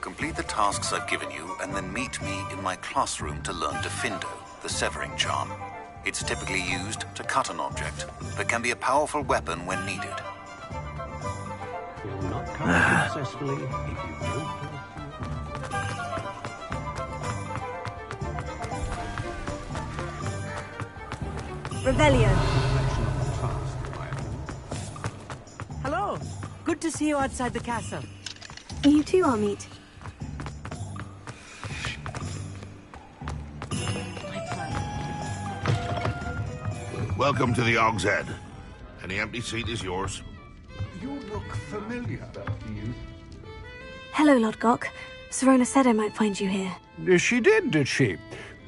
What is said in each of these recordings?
Complete the tasks I've given you, and then meet me in my classroom to learn Defindo, the severing charm. It's typically used to cut an object, but can be a powerful weapon when needed. Will not come successfully if you don't. Revelio. Hello. Good to see you outside the castle. You too, Amit. Welcome to the Og's Head. Any empty seat is yours. You look familiar. Hello, Lodgok. Sirona said I might find you here. She did she?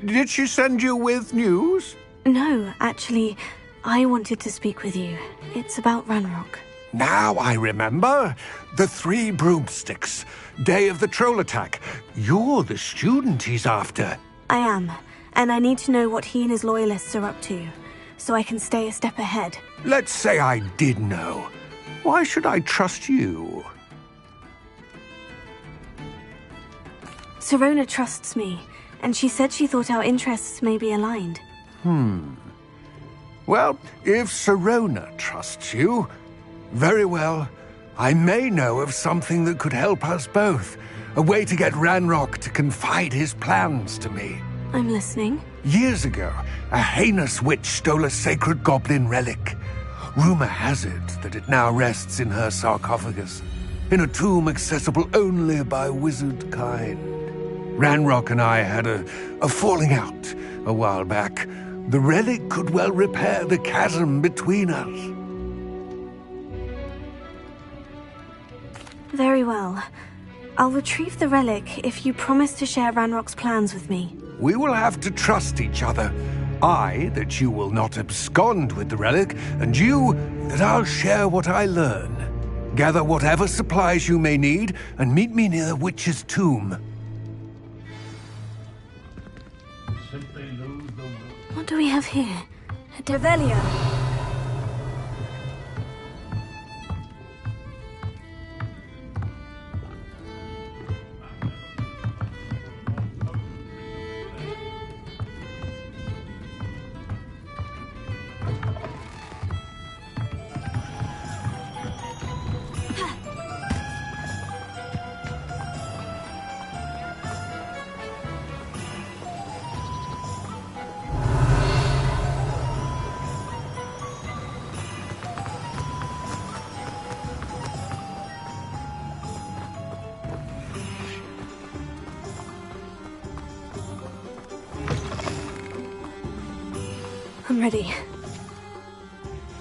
Did she send you with news? No, actually, I wanted to speak with you. It's about Ranrock. Now I remember. The 3 broomsticks. Day of the troll attack. You're the student he's after. I am, and I need to know what he and his loyalists are up to, so I can stay a step ahead. Let's say I did know. Why should I trust you? Sirona trusts me, and she said she thought our interests may be aligned. Well, if Sirona trusts you, very well. I may know of something that could help us both. A way to get Ranrock to confide his plans to me. I'm listening. Years ago, a heinous witch stole a sacred goblin relic. Rumor has it that it now rests in her sarcophagus, in a tomb accessible only by wizard kind. Ranrock and I had a falling out a while back. The relic could well repair the chasm between us. Very well. I'll retrieve the relic if you promise to share Ranrock's plans with me. We will have to trust each other. I, that you will not abscond with the relic, and you, that I'll share what I learn. Gather whatever supplies you may need, and meet me near the witch's tomb. What do we have here? A Revelio. I'm ready.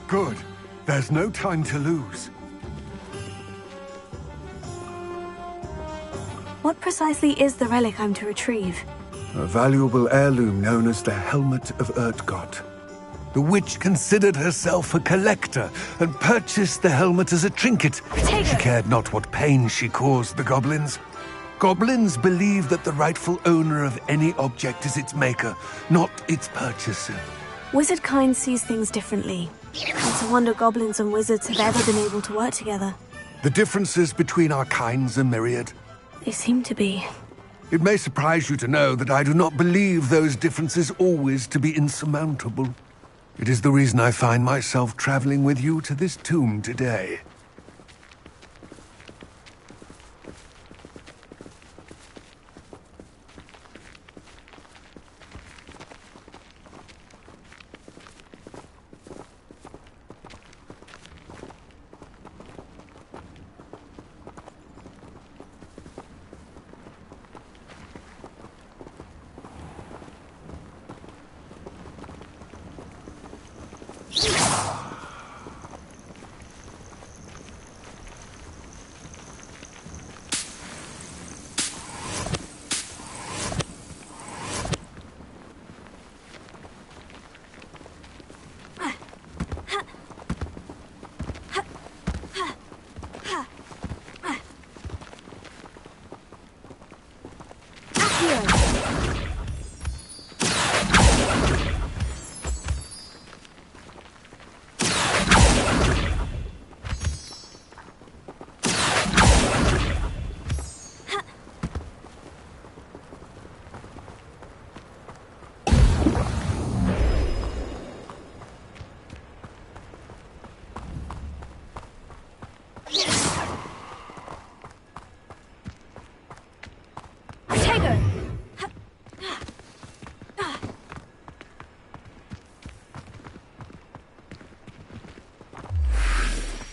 Good. There's no time to lose. What precisely is the relic I'm to retrieve? A valuable heirloom known as the Helmet of Urtgott. The witch considered herself a collector and purchased the helmet as a trinket. She cared not what pain she caused the goblins. Goblins believe that the rightful owner of any object is its maker, not its purchaser. Wizard kind sees things differently. It's a wonder goblins and wizards have ever been able to work together. The differences between our kinds are myriad. They seem to be. It may surprise you to know that I do not believe those differences always to be insurmountable. It is the reason I find myself traveling with you to this tomb today.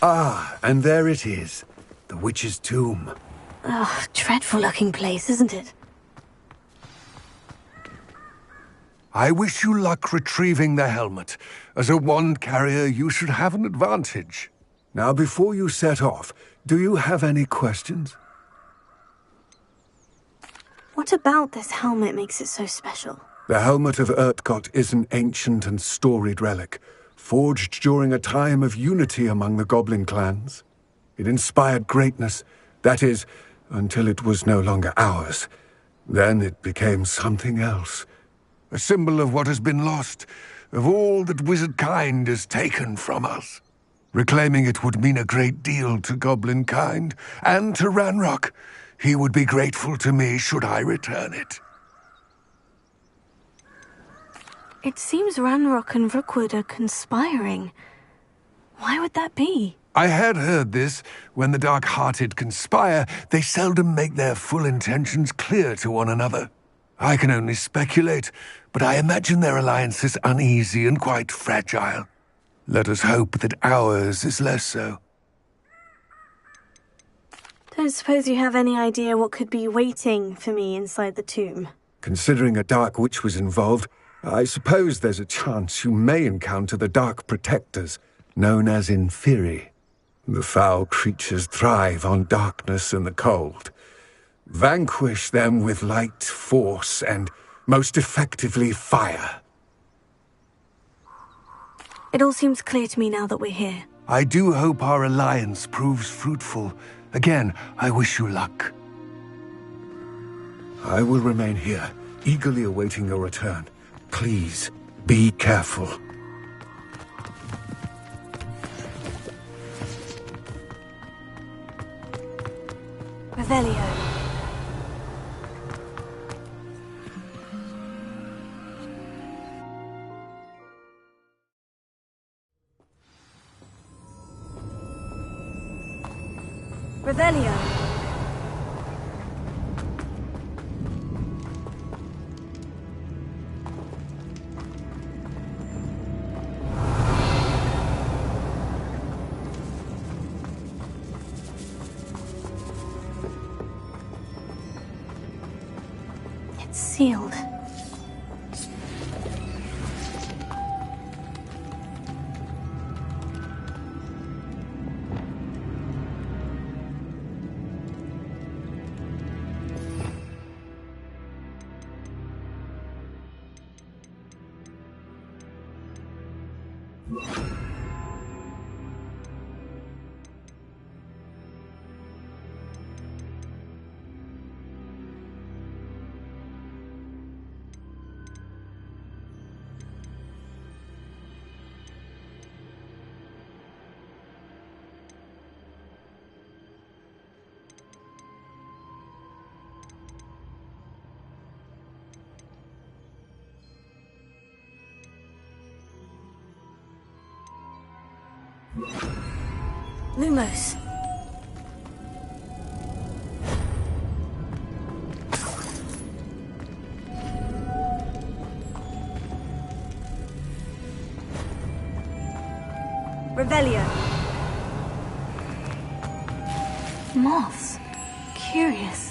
Ah, and there it is. The witch's tomb. Ugh, dreadful looking place, isn't it? I wish you luck retrieving the helmet. As a wand carrier, you should have an advantage. Now, before you set off, do you have any questions? What about this helmet makes it so special? The helmet of Urtkot is an ancient and storied relic, forged during a time of unity among the goblin clans. It inspired greatness, that is, until it was no longer ours. Then it became something else. A symbol of what has been lost, of all that wizard kind has taken from us. Reclaiming it would mean a great deal to goblin kind, and to Ranrock. He would be grateful to me should I return it. It seems Ranrock and Rookwood are conspiring. Why would that be? I had heard this. When the dark-hearted conspire, they seldom make their full intentions clear to one another. I can only speculate, but I imagine their alliance is uneasy and quite fragile. Let us hope that ours is less so. Don't suppose you have any idea what could be waiting for me inside the tomb? Considering a dark witch was involved, I suppose there's a chance you may encounter the Dark Protectors, known as Inferi. The foul creatures thrive on darkness and the cold. Vanquish them with light, force, and, most effectively, fire. It all seems clear to me now that we're here. I do hope our alliance proves fruitful. Again, I wish you luck. I will remain here, eagerly awaiting your return. Please, be careful. Revelio. Revelio. It's sealed. Lumos. Revelio. Moths. Curious.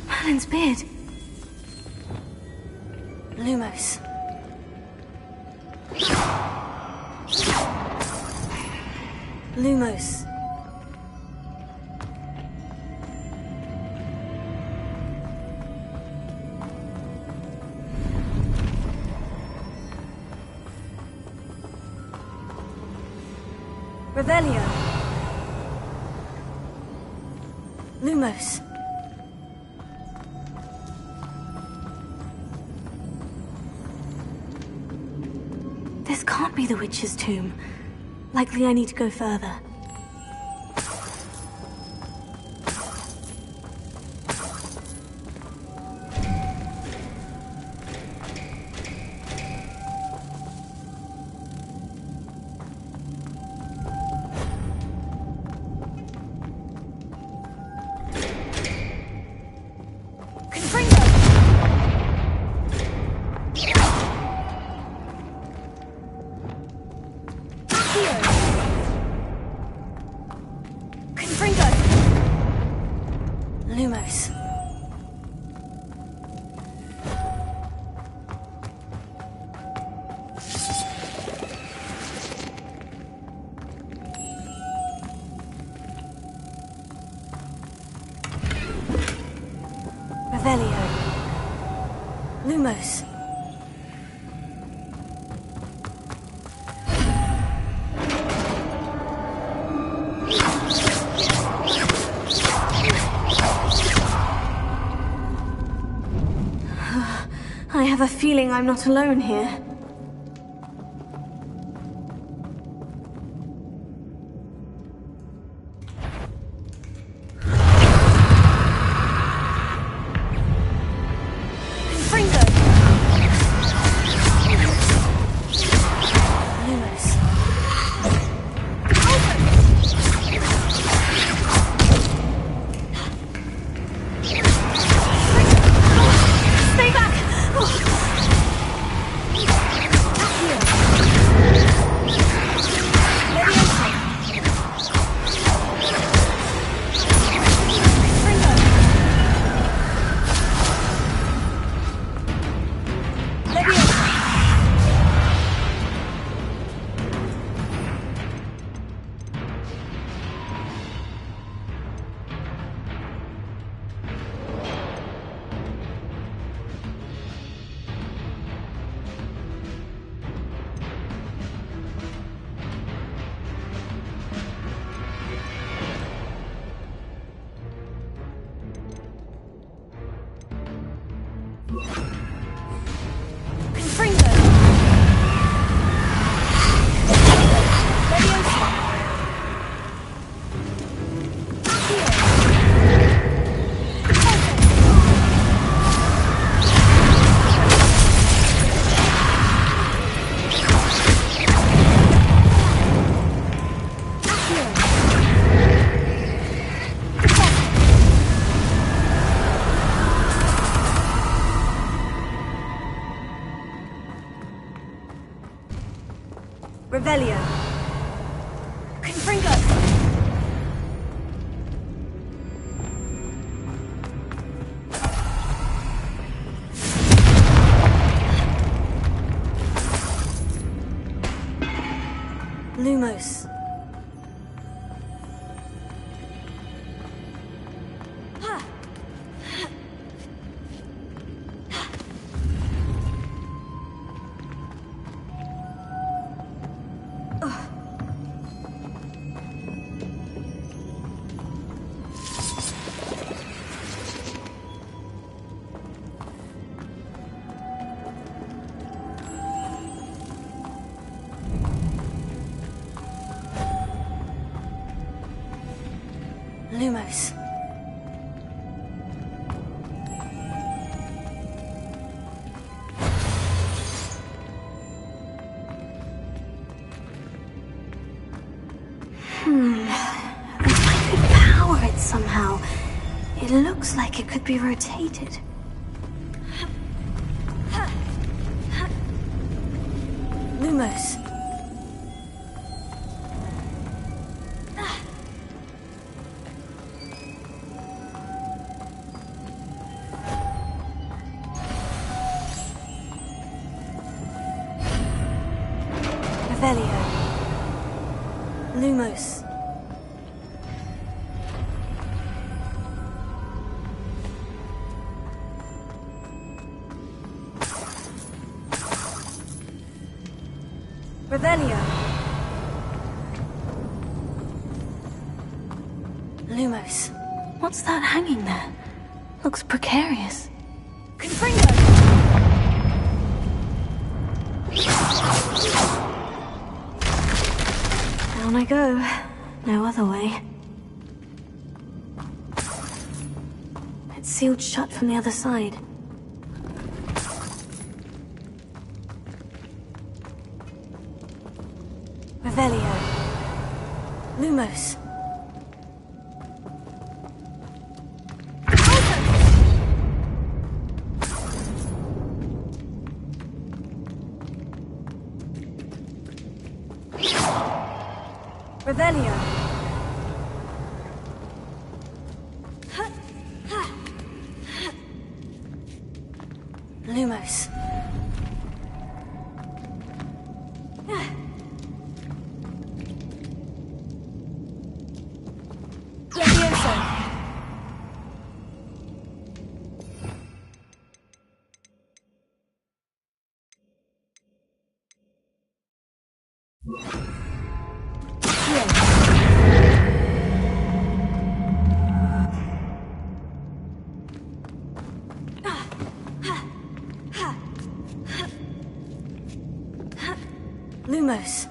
Merlin's beard. Lumos. Lumos. Revelio. Lumos. This can't be the witch's tomb. Likely I need to go further. Lumos. Revelio. Lumos. I have a feeling I'm not alone here. Revelio. Confringo. Lumos. Lumos. If I could power it somehow, it looks like it could be rotated. Lumos. Revelio. Lumos. Revelio. Lumos. What's that hanging there? Looks precarious. Confringo! Down I go. No other way. It's sealed shut from the other side. Revelio. Lumos. Revelio. Lumos. Levioso. Lumos.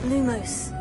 Lumos.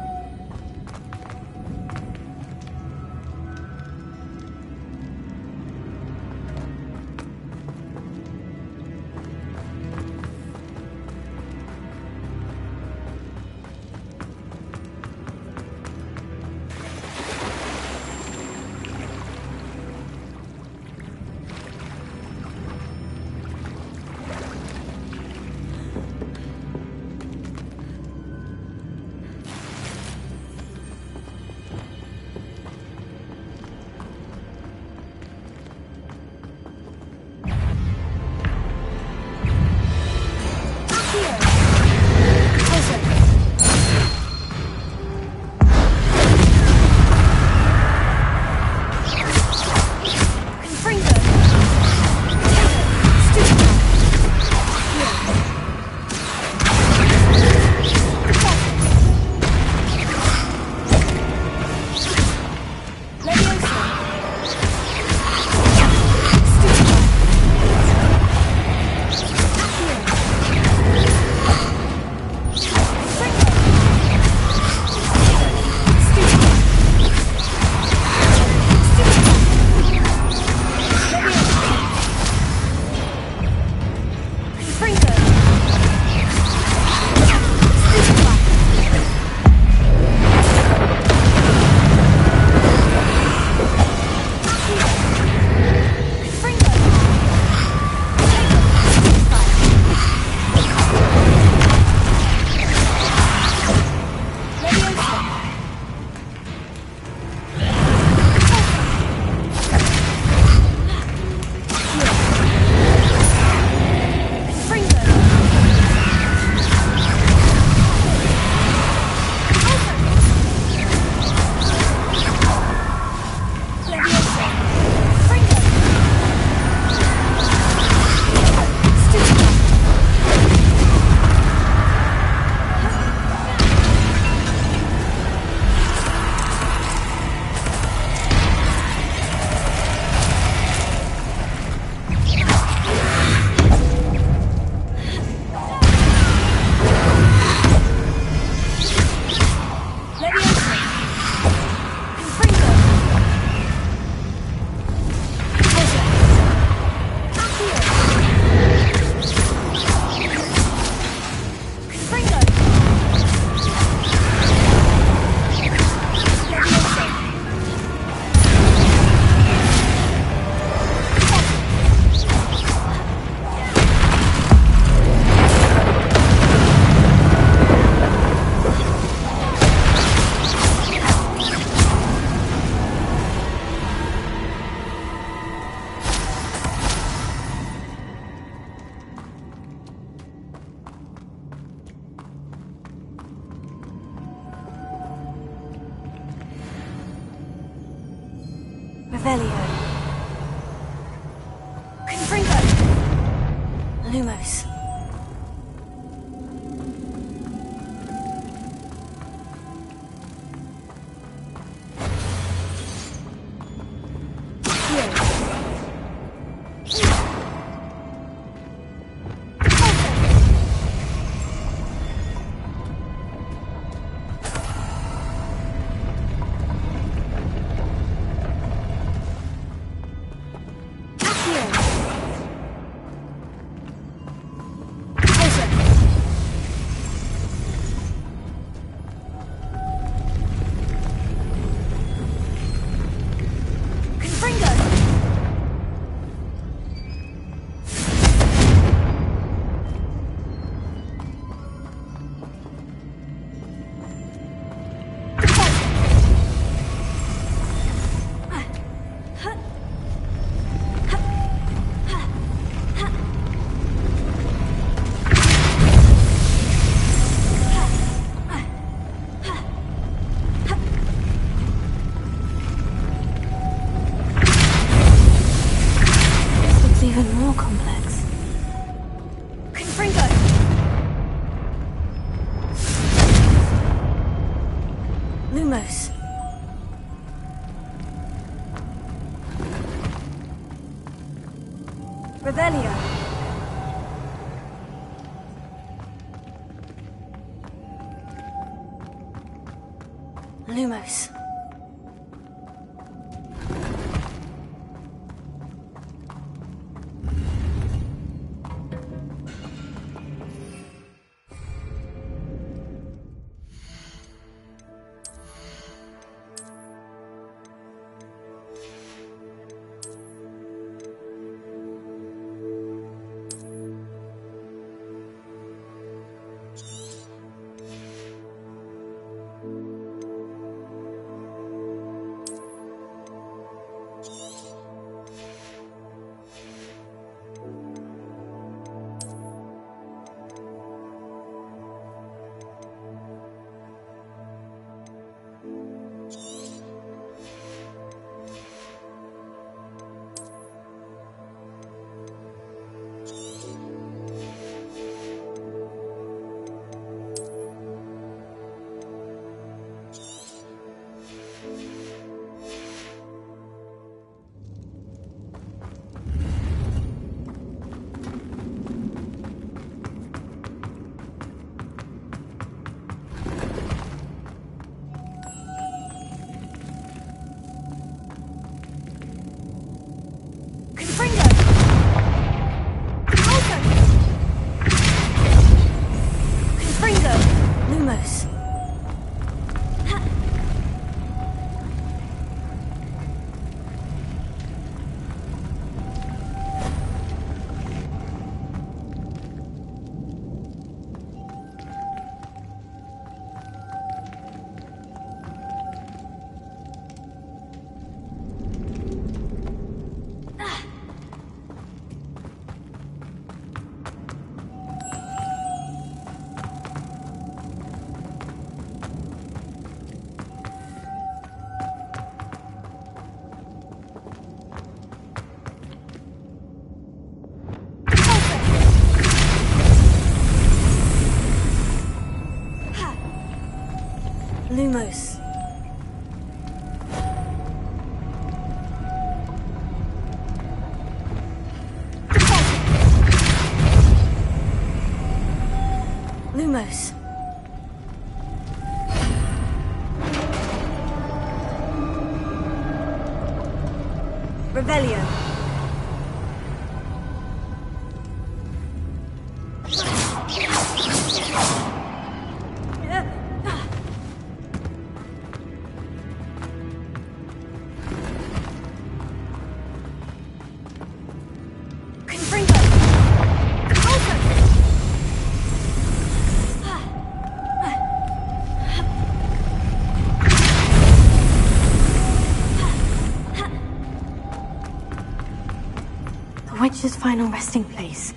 Revelio. Confringo. Lumos. Here. more complex. Confringo! Lumos. Revelio. Lumos. Lumos. Lumos. Revelio. The witch's final resting place.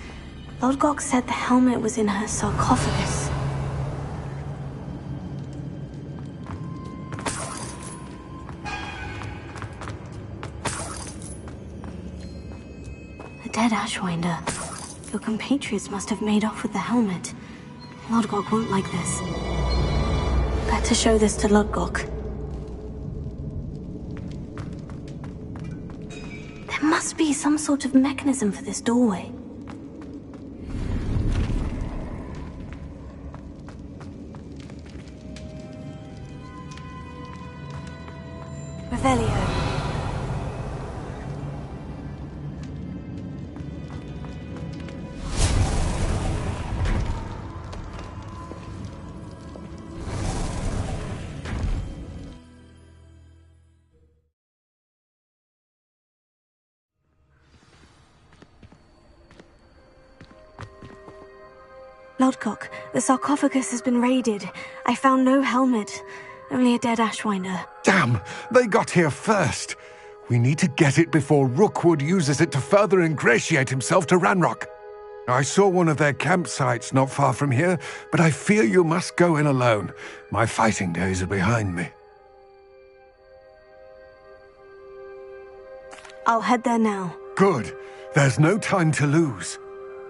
Lodgok said the helmet was in her sarcophagus. The dead Ashwinder. Your compatriots must have made off with the helmet. Lodgok won't like this. Better show this to Lodgok. There must be some sort of mechanism for this doorway. Revelio. Lodgok, the sarcophagus has been raided. I found no helmet, only a dead Ashwinder. Damn! They got here first. We need to get it before Rookwood uses it to further ingratiate himself to Ranrock. I saw one of their campsites not far from here, but I fear you must go in alone. My fighting days are behind me. I'll head there now. Good. There's no time to lose.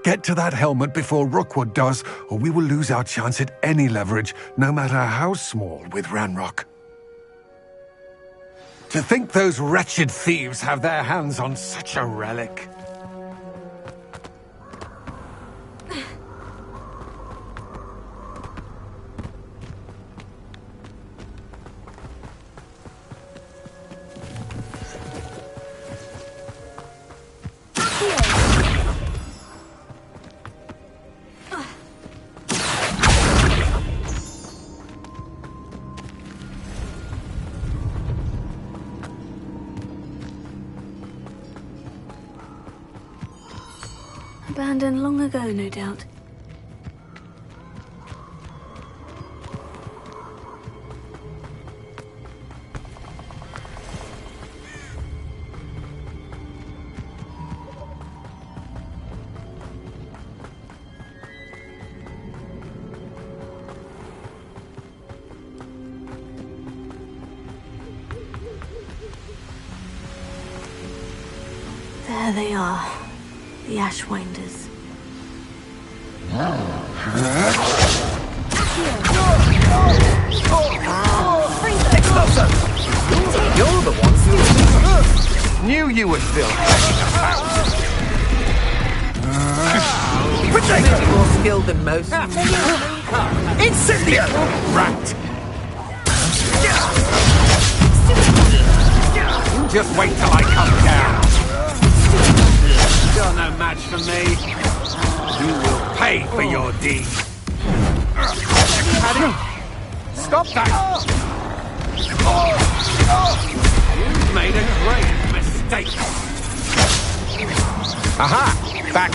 Get to that helmet before Rookwood does, or we will lose our chance at any leverage, no matter how small, with Ranrock. To think those wretched thieves have their hands on such a relic. Abandoned long ago, no doubt. There they are, the Ashwinders. You're the one. Knew you were still hanging about. Maybe more skilled than most. Incendio! Rat! You just wait till I come down. You're no match for me. You will pay for your deed. Paddy, stop that! You've made a great mistake. Aha! Back.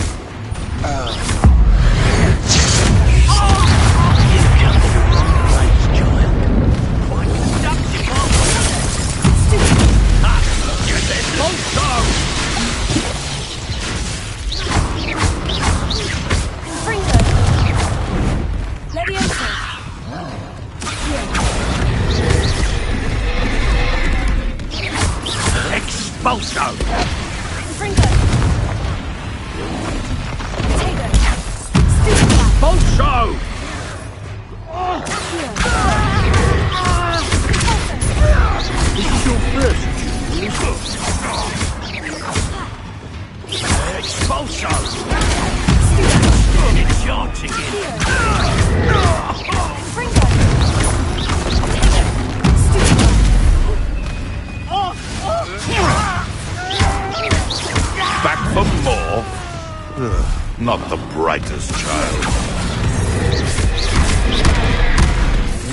Expulso! Expulso! This is your first Expulso! It's your ticket! Back for more? Not the brightest child.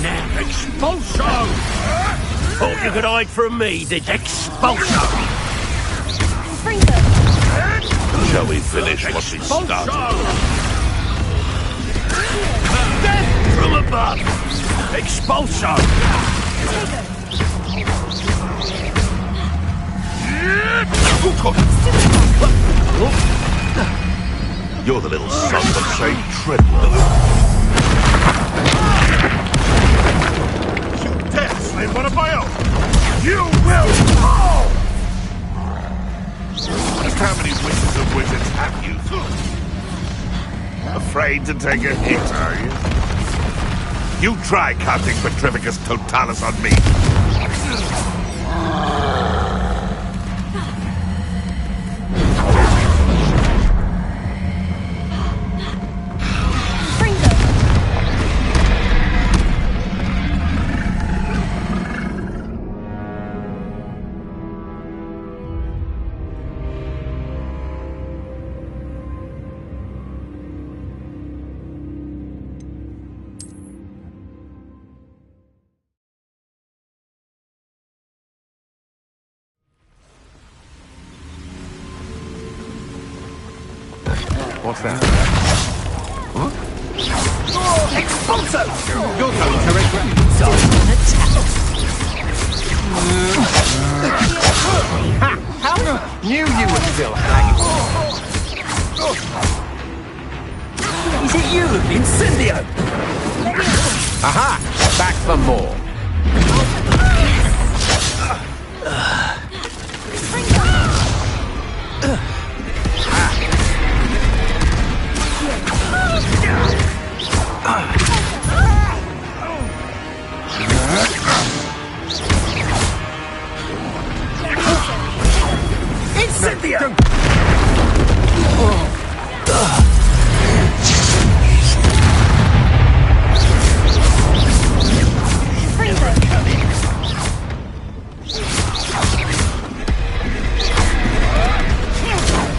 Now, expulso! Thought you could hide from me, did you? Expulso! Shall we finish what we started? Death from above! Expulso! You're the little son of St. Treadwell. You dare slay one of my own! You will fall! Just how many witches of wizards have you? Afraid to take a hit, are you? You try counting Petrificus Totalis on me! What's that? Huh? Expulso! You're going to regret Ha! How? Knew you were still hanging. Is it you, Incendio? Aha! Back for more. Cynthia!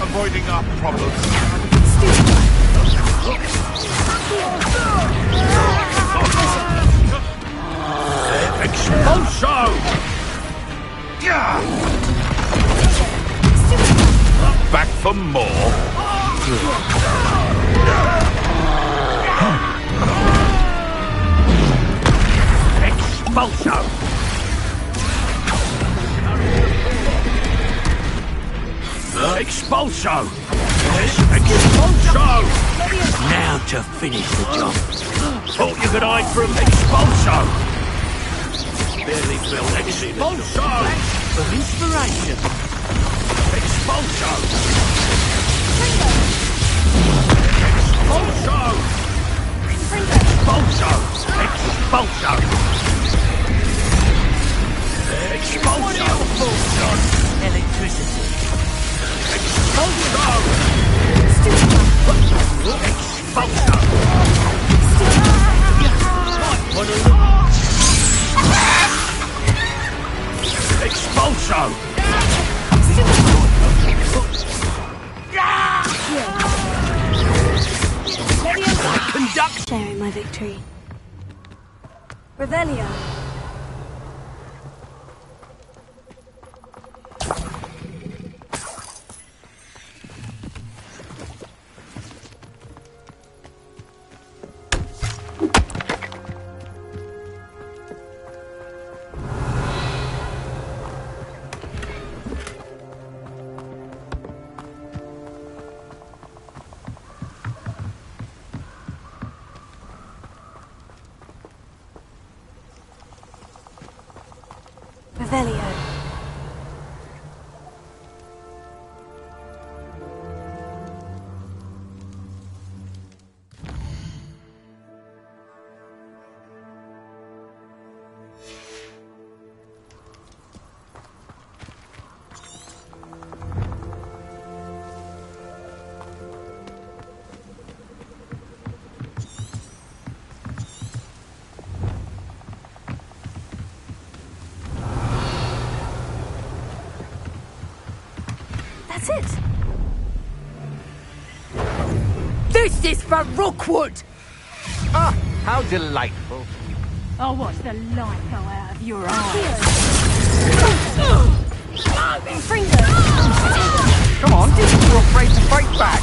Avoiding our problems. Expulso! Back for more. Expulso! Expulso! Expulso! Now to finish the job. Thought you could hide from Expulso! Barely felt Expulso! For inspiration. Expulso! Expulso! Expulso! Expulso! Expulso! Electricity. Expulso! Expulso! Expulso! Conduct! Sharing my victory. Revelio. Revelio. That's it. This is for Rookwood! Ah, how delightful. I'll watch the light go out of your eyes. Come on, you're afraid to fight back.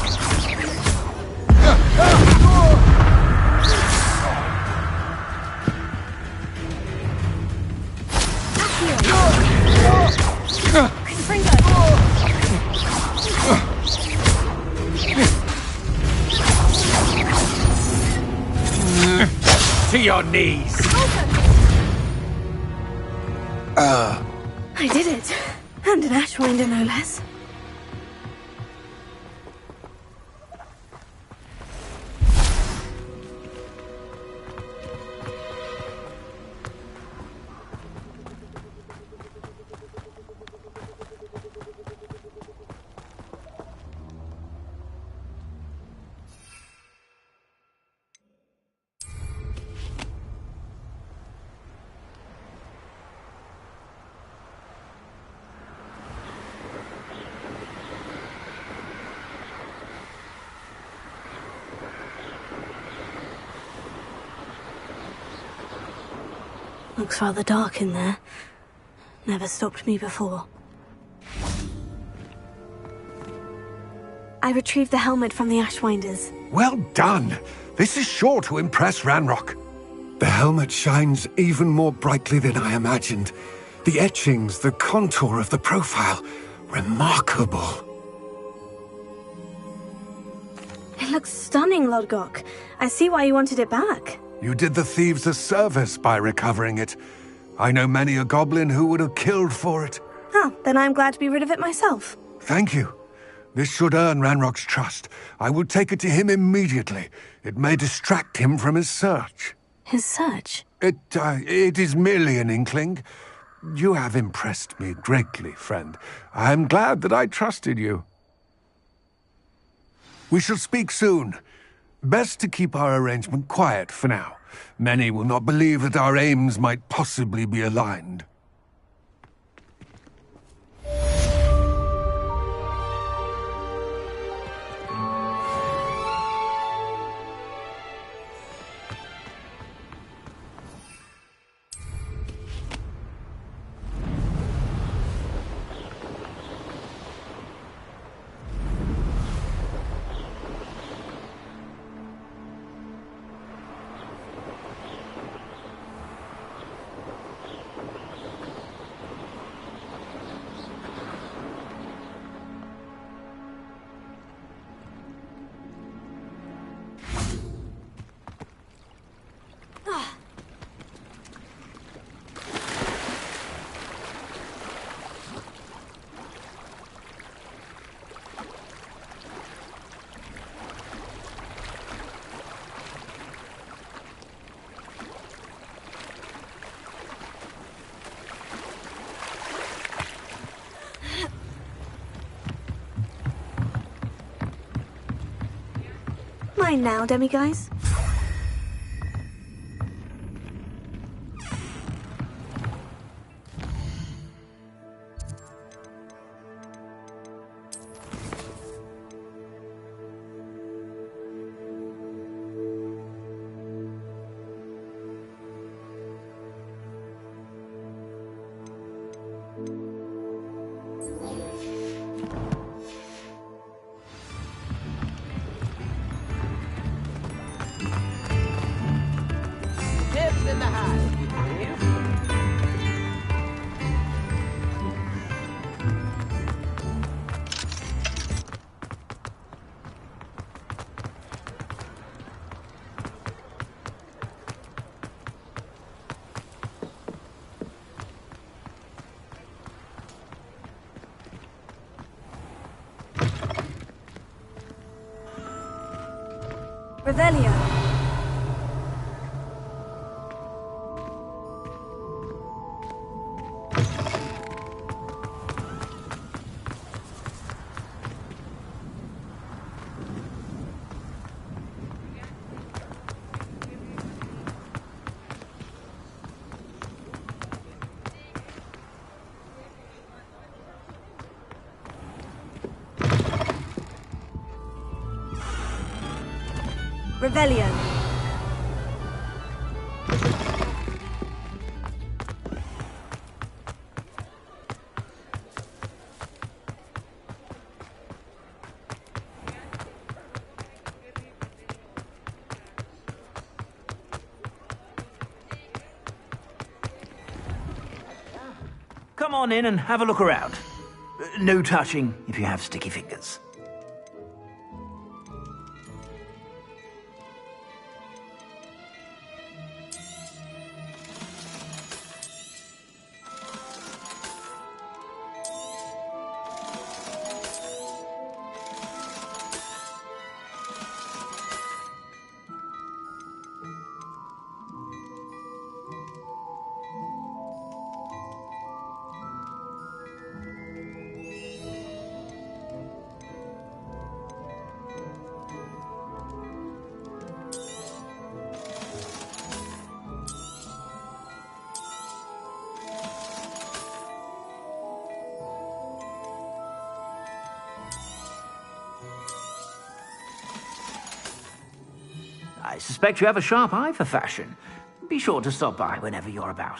To your knees! I did it. And an Ashwinder, no less. Looks rather dark in there. Never stopped me before. I retrieved the helmet from the Ashwinders. Well done. This is sure to impress Ranrock. The helmet shines even more brightly than I imagined. The etchings, the contour of the profile. Remarkable. It looks stunning, Lodgok. I see why you wanted it back. You did the thieves a service by recovering it. I know many a goblin who would have killed for it. Ah, then I'm glad to be rid of it myself. Thank you. This should earn Ranrock's trust. I will take it to him immediately. It may distract him from his search. His search? It is merely an inkling. You have impressed me greatly, friend. I am glad that I trusted you. We shall speak soon. Best to keep our arrangement quiet for now. Many will not believe that our aims might possibly be aligned. Mine now, demiguise. Tips in the hat, please. Revelio. Revelio. Come on in and have a look around. No touching if you have sticky fingers. I suspect you have a sharp eye for fashion. Be sure to stop by whenever you're about.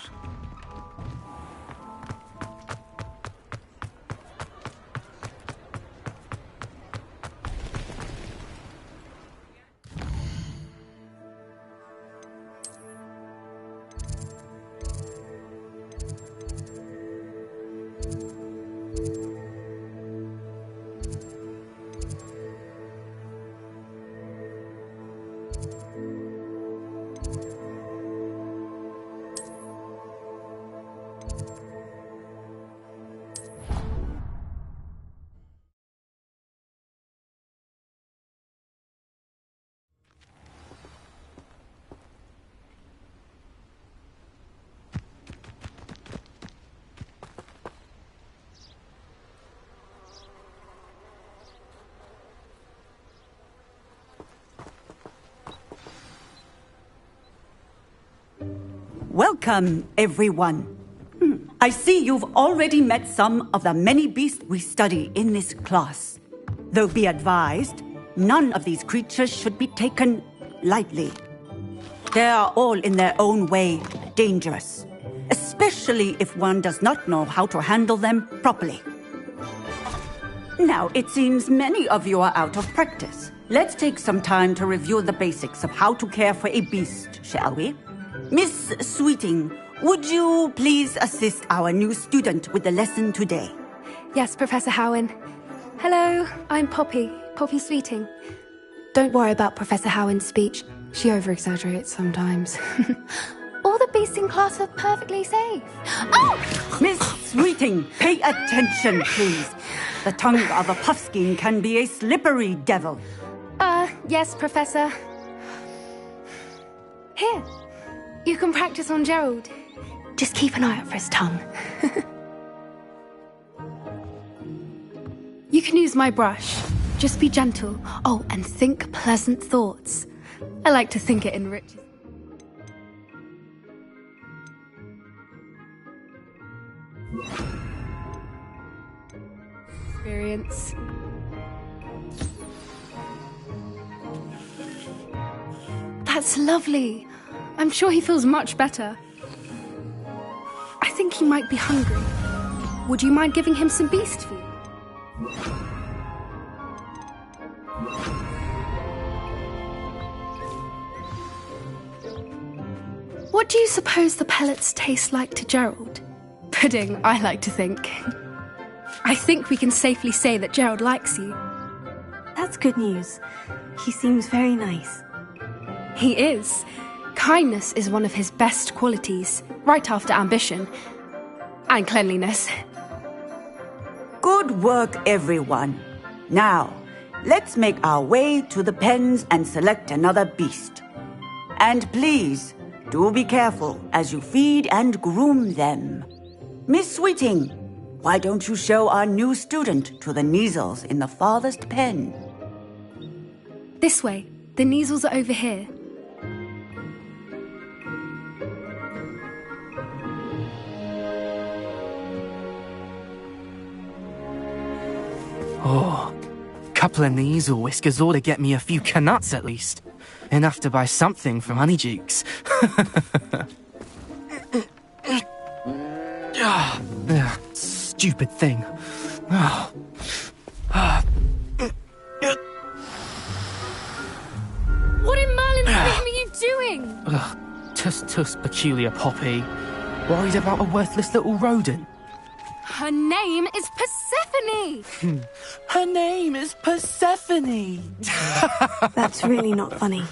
Welcome, everyone. I see you've already met some of the many beasts we study in this class. Though be advised, none of these creatures should be taken lightly. They are all in their own way dangerous, especially if one does not know how to handle them properly. Now, it seems many of you are out of practice. Let's take some time to review the basics of how to care for a beast, shall we? Miss Sweeting, would you please assist our new student with the lesson today? Yes, Professor Howen. Hello, I'm Poppy Sweeting. Don't worry about Professor Howen's speech. She over-exaggerates sometimes. All the beasts in class are perfectly safe. Oh! Miss Sweeting, pay attention, please. The tongue of a puffskein can be a slippery devil. Yes, Professor. Here, you can practice on Gerald. Just keep an eye out for his tongue. You can use my brush. Just be gentle. Oh, and think pleasant thoughts. I like to think it enriches. Experience. That's lovely. I'm sure he feels much better. I think he might be hungry. Would you mind giving him some beast food? What do you suppose the pellets taste like to Gerald? Pudding, I like to think. I think we can safely say that Gerald likes you. That's good news. He seems very nice. He is. Kindness is one of his best qualities, right after ambition. And cleanliness. Good work, everyone. Now, let's make our way to the pens and select another beast. And please, do be careful as you feed and groom them. Miss Sweeting, why don't you show our new student to the Neasels in the farthest pen? This way. The Neasels are over here. Oh, couple of Neasel whiskers ought to get me a few canuts at least. Enough to buy something from Honeydukes. Stupid thing. What in Merlin's name are you doing? Tuss, peculiar Poppy. Worried about a worthless little rodent. Her name is Persephone! Her name is Persephone! That's really not funny.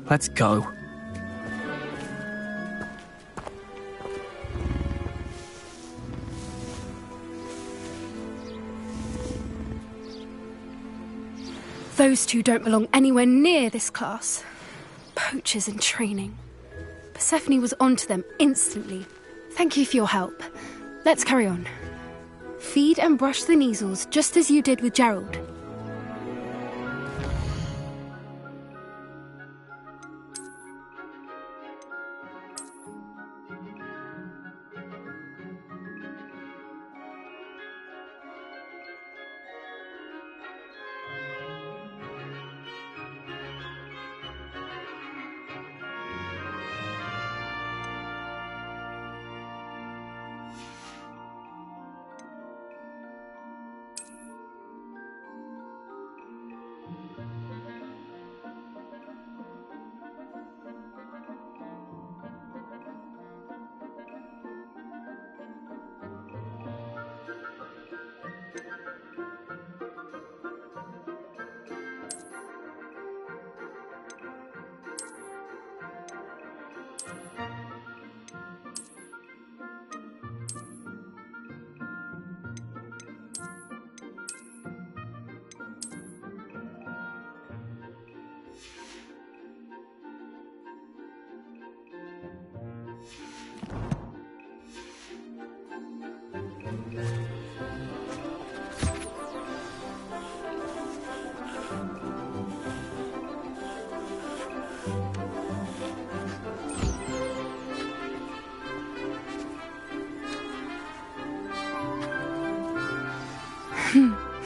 Let's go. Those two don't belong anywhere near this class. Poachers in training. Persephone was onto them instantly. Thank you for your help. Let's carry on. Feed and brush the Neasels just as you did with Gerald.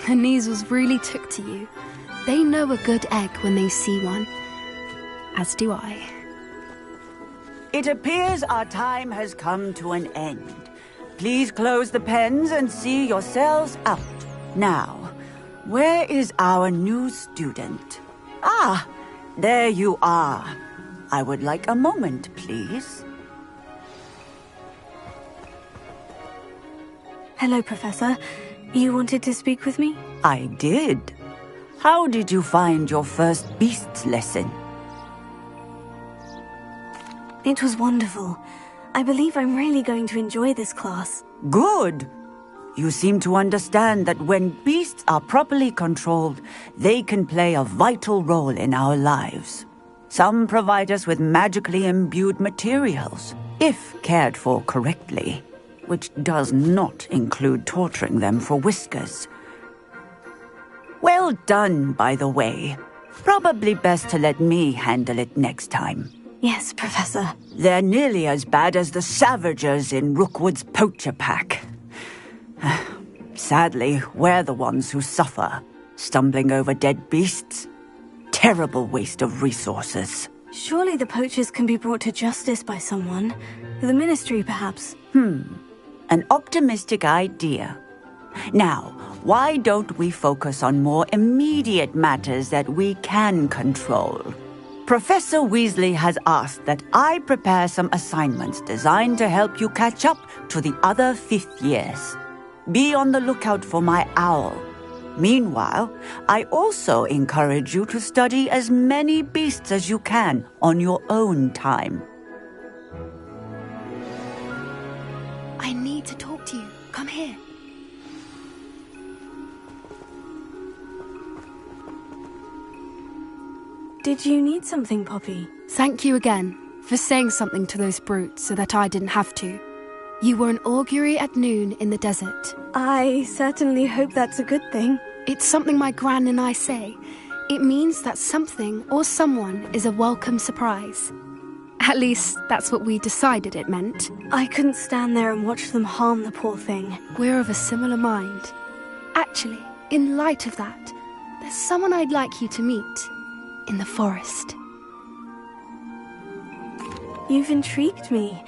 The Neasels really took to you. They know a good egg when they see one. As do I. It appears our time has come to an end. Please close the pens and see yourselves out. Now, where is our new student? Ah, there you are. I would like a moment, please. Hello, Professor. You wanted to speak with me? I did. How did you find your first beasts lesson? It was wonderful. I believe I'm really going to enjoy this class. Good. You seem to understand that when beasts are properly controlled, they can play a vital role in our lives. Some provide us with magically imbued materials, if cared for correctly, which does not include torturing them for whiskers. Well done, by the way. Probably best to let me handle it next time. Yes, Professor. They're nearly as bad as the Savagers in Rookwood's poacher pack. Sadly, we're the ones who suffer, stumbling over dead beasts. Terrible waste of resources. Surely the poachers can be brought to justice by someone. The Ministry, perhaps. An optimistic idea. Now, why don't we focus on more immediate matters that we can control? Professor Weasley has asked that I prepare some assignments designed to help you catch up to the other 5th years. Be on the lookout for my owl. Meanwhile, I also encourage you to study as many beasts as you can on your own time. I need to talk to you. Come here. Did you need something, Poppy? Thank you again for saying something to those brutes so that I didn't have to. You were an augury at noon in the desert. I certainly hope that's a good thing. It's something my gran and I say. It means that something or someone is a welcome surprise. At least, that's what we decided it meant. I couldn't stand there and watch them harm the poor thing. We're of a similar mind. Actually, in light of that, there's someone I'd like you to meet. In the forest. You've intrigued me.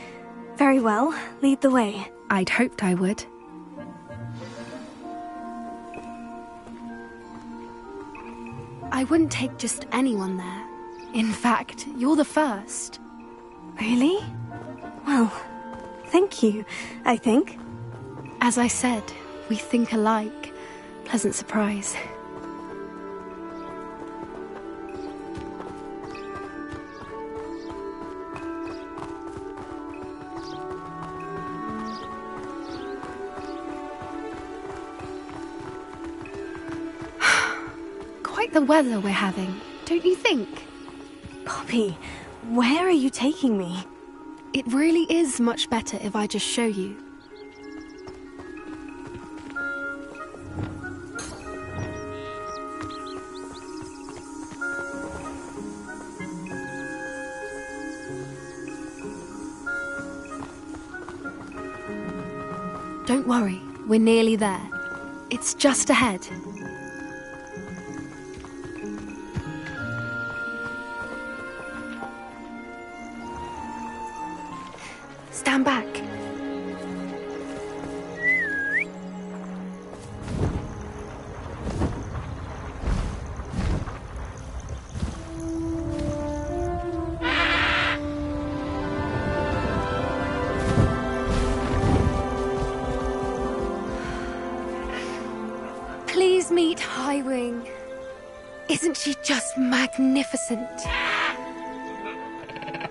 Very well, lead the way. I'd hoped I would. I wouldn't take just anyone there. In fact, you're the first. Really? Well, thank you, I think. As I said, we think alike. Pleasant surprise. The weather we're having, don't you think? Poppy, where are you taking me? It really is much better if I just show you. Don't worry, we're nearly there. It's just ahead. Stand back. Please meet Highwing. Isn't she just magnificent?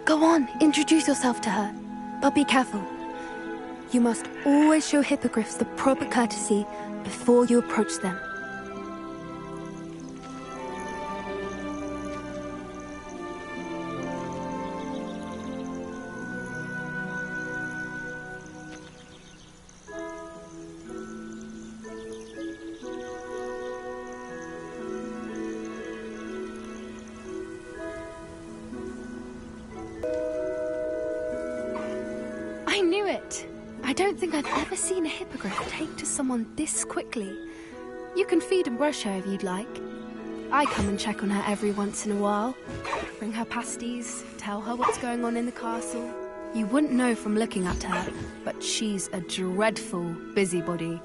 Go on, introduce yourself to her. But be careful. You must always show hippogriffs the proper courtesy before you approach them. I knew it! I don't think I've ever seen a hippogriff take to someone this quickly. You can feed and brush her if you'd like. I come and check on her every once in a while. Bring her pasties, tell her what's going on in the castle. You wouldn't know from looking at her, but she's a dreadful busybody.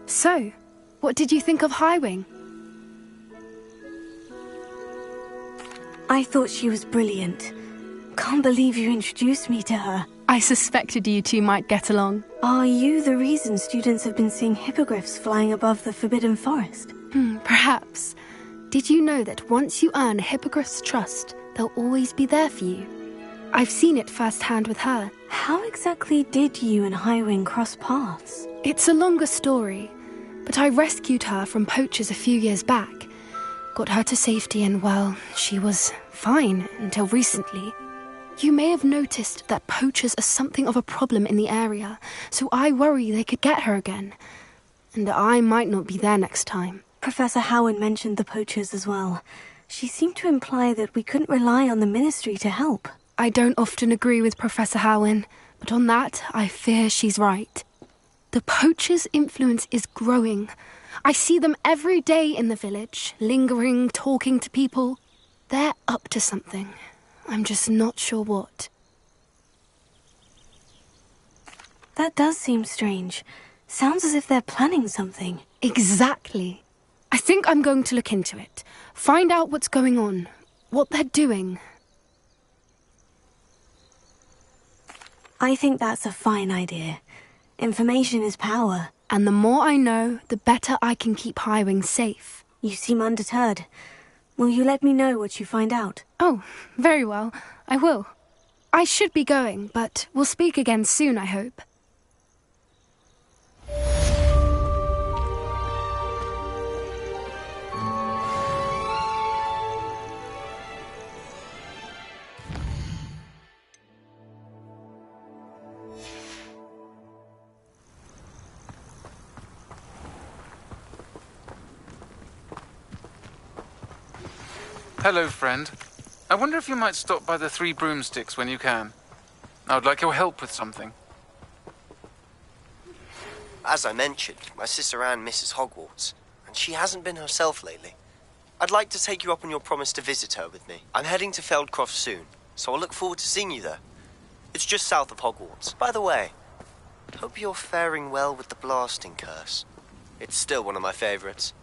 So, what did you think of Highwing? I thought she was brilliant. Can't believe you introduced me to her. I suspected you two might get along. Are you the reason students have been seeing hippogriffs flying above the Forbidden Forest? Perhaps. Did you know that once you earn a hippogriff's trust, they'll always be there for you? I've seen it firsthand with her. How exactly did you and Highwing cross paths? It's a longer story, but I rescued her from poachers a few years back. Got her to safety and, well, she was fine until recently. You may have noticed that poachers are something of a problem in the area, so I worry they could get her again. And I might not be there next time. Professor Howard mentioned the poachers as well. She seemed to imply that we couldn't rely on the Ministry to help. I don't often agree with Professor Howin, but on that, I fear she's right. The poachers' influence is growing. I see them every day in the village, lingering, talking to people. They're up to something. I'm just not sure what. That does seem strange. Sounds as if they're planning something. Exactly. I think I'm going to look into it. Find out what's going on, what they're doing. I think that's a fine idea. Information is power. And the more I know, the better I can keep Highwing safe. You seem undeterred. Will you let me know what you find out? Oh, very well. I will. I should be going, but we'll speak again soon, I hope. Hello, friend. I wonder if you might stop by the Three Broomsticks when you can. I would like your help with something. As I mentioned, my sister Anne misses Hogwarts, and she hasn't been herself lately. I'd like to take you up on your promise to visit her with me. I'm heading to Feldcroft soon, so I'll look forward to seeing you there. It's just south of Hogwarts. By the way, hope you're faring well with the blasting curse. It's still one of my favorites.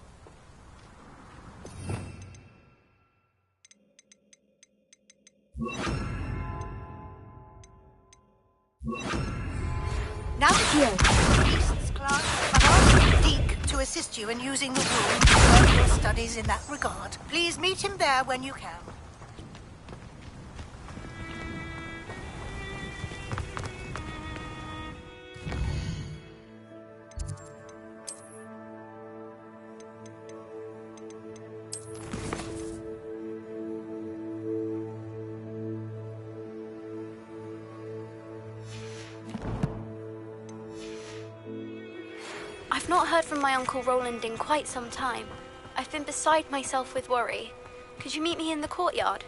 Now that you Beasts class, I've asked Deke to assist you in using the room to further your studies in that regard. Please meet him there when you can. I've not heard from my Uncle Roland in quite some time. I've been beside myself with worry. Could you meet me in the courtyard?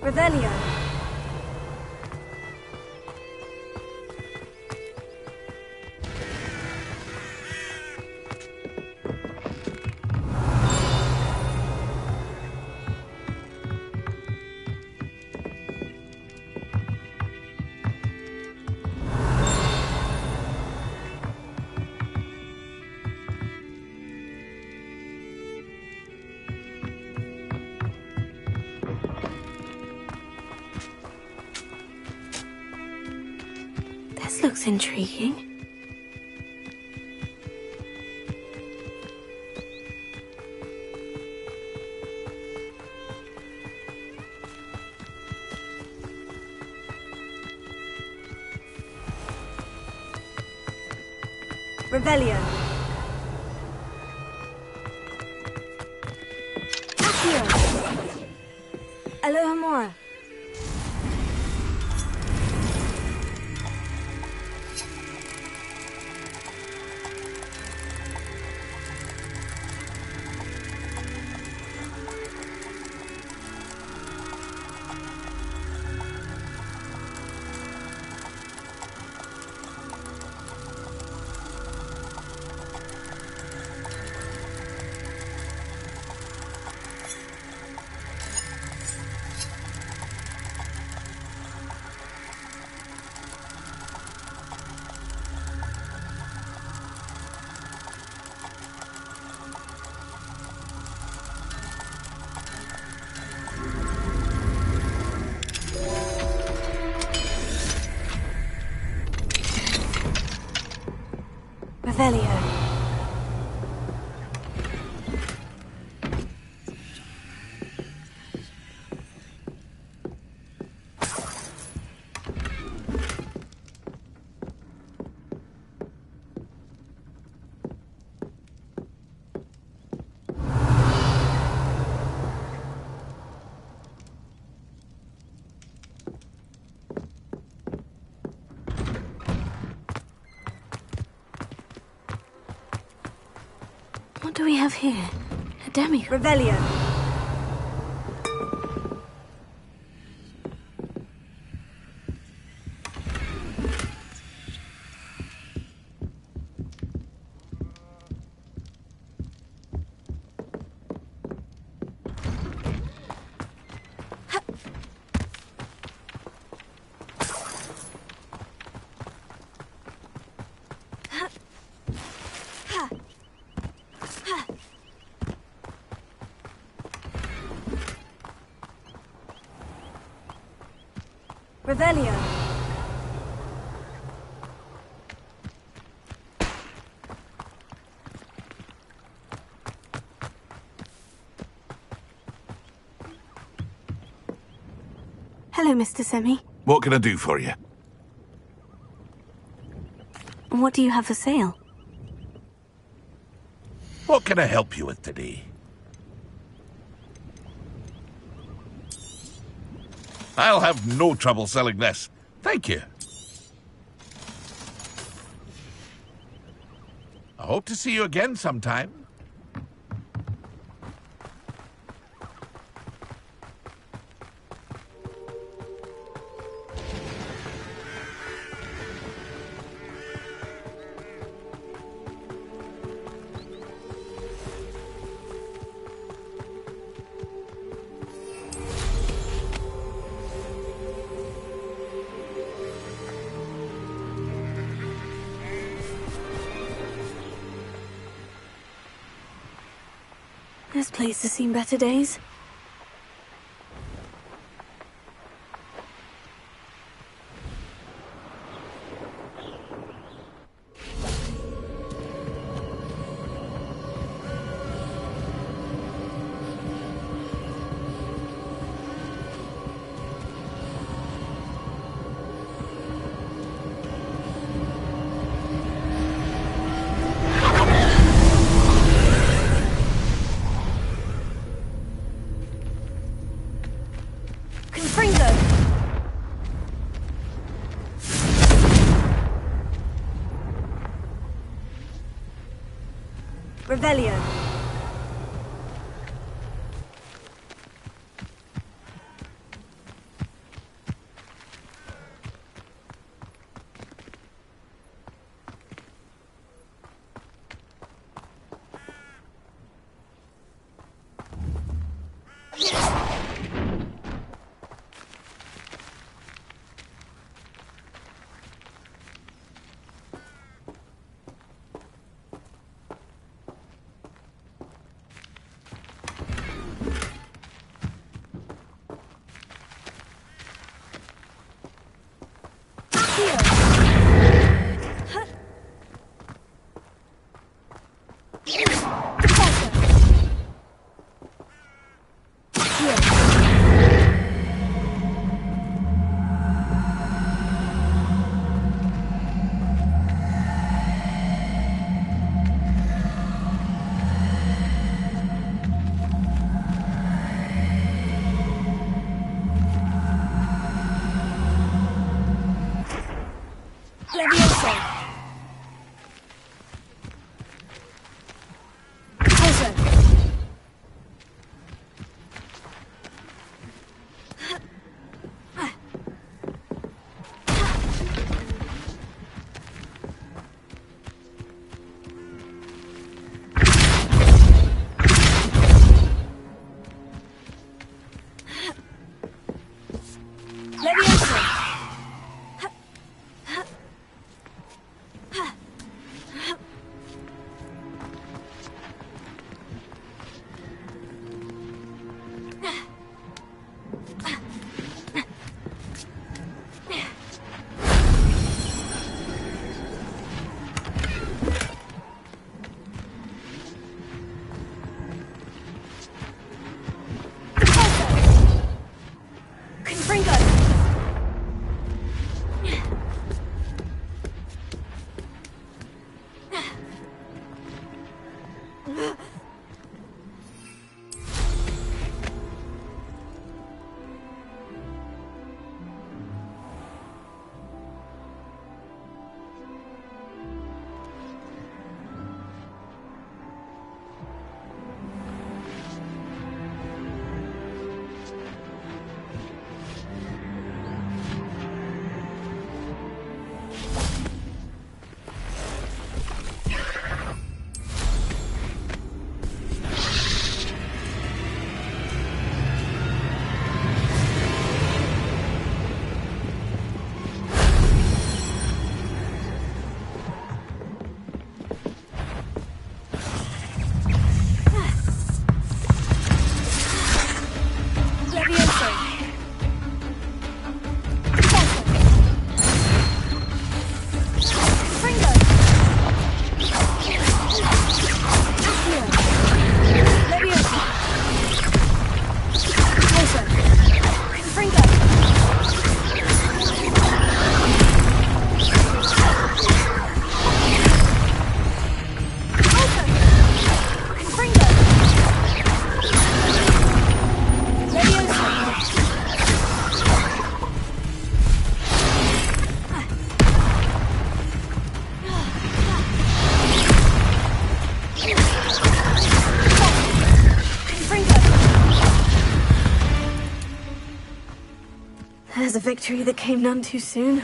Revelio. This looks intriguing. Revelio. Accio. Alohomora. Revelio. What do we have here? A demi. Revelio. Revelio. Hello, Mr. Semi. What can I do for you? What do you have for sale? What can I help you with today? I'll have no trouble selling this. Thank you. I hope to see you again sometime. This place has seen better days. Revelio. There's a victory that came none too soon.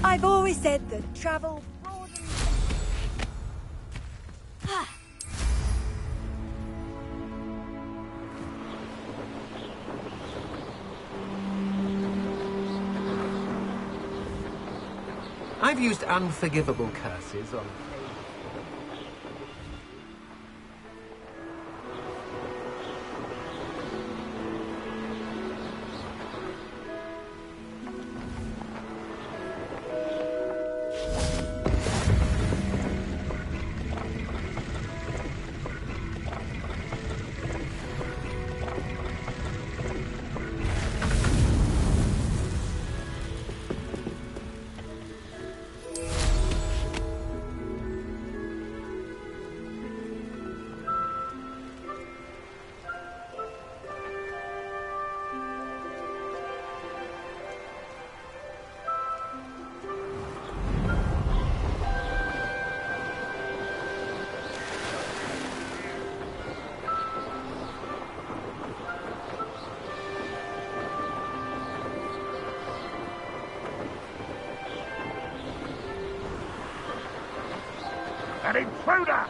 I've always said that travel broadens... I've used unforgivable curses on... An intruder!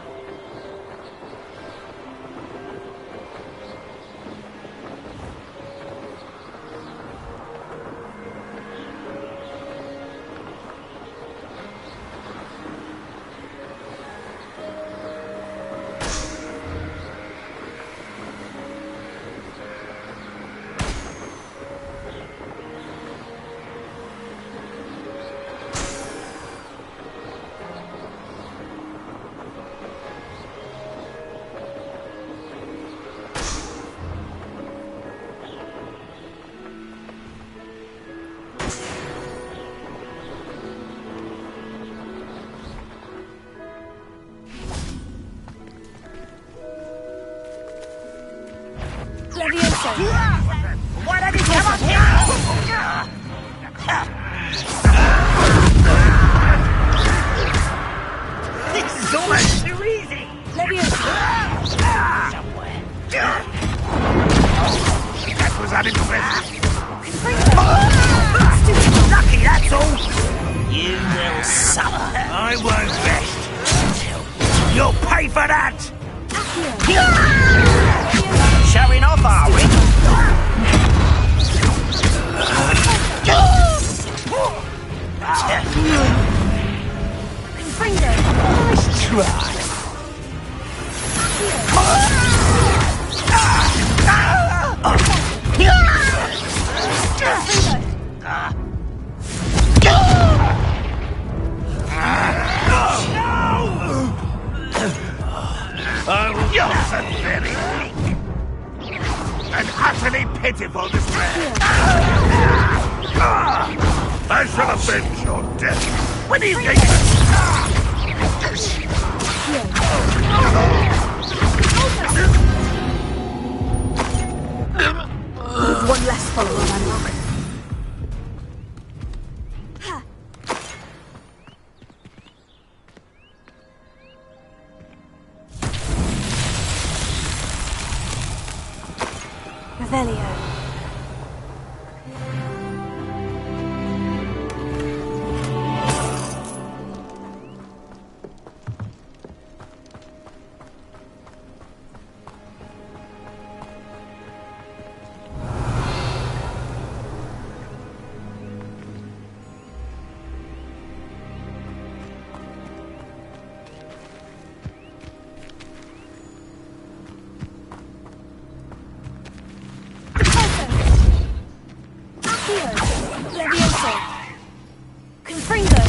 Why don't you come up here? This is almost too easy. Somewhere. That was unimpressive. Lucky, that's all. You will suffer. I won't rest. You'll pay for that. Showing off, are we? Nice try. You're very weak. An utterly pitiful despair. I shall avenge your death. When are you going With one less follower, Landmark. Revelio. Accio! Levioso! Confringo!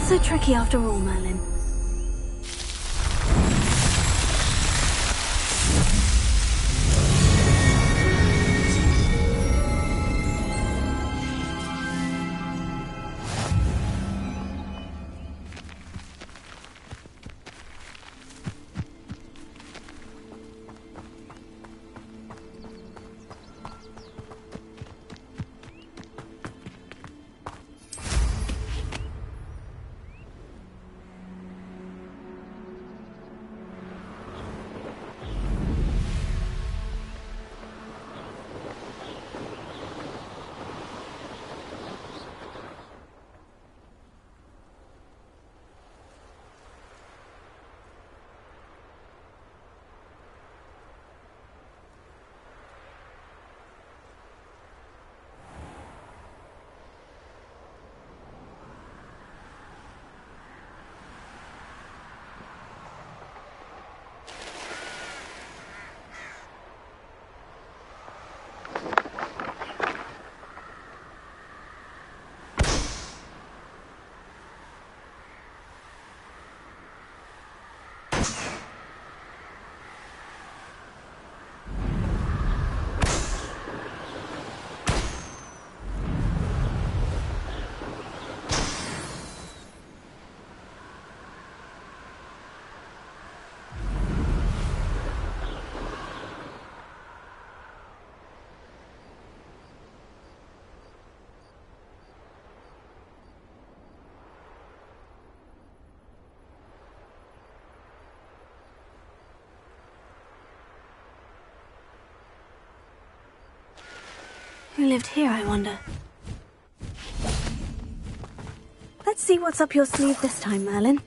So tricky after all, Merlin. Who lived here, I wonder? Let's see what's up your sleeve this time, Merlin.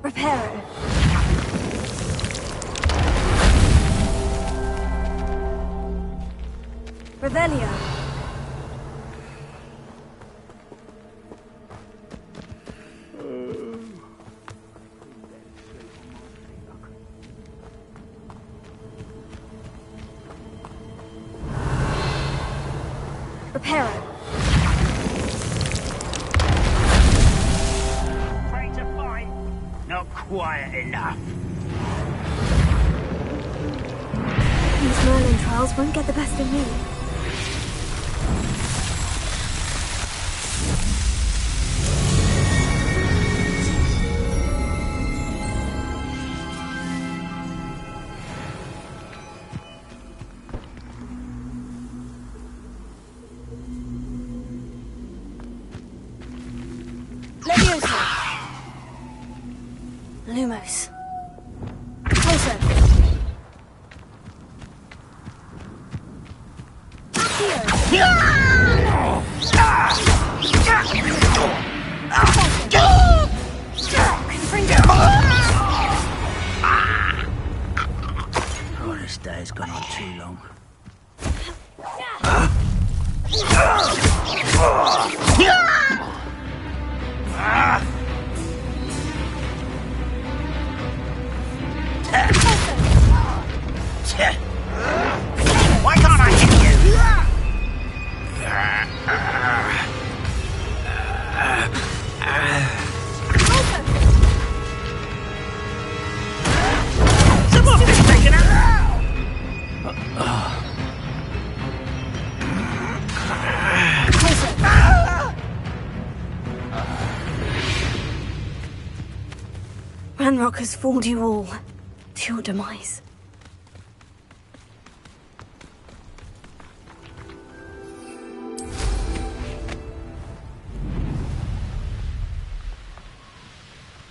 Reparo. Revelio. Reparo. Not quiet enough. These Merlin trials won't get the best of me. Levioso. Lumos. Closer. This day's gone on too long. Why can't I hit you? Someone's been taken out! Ranrock has fooled you all to your demise.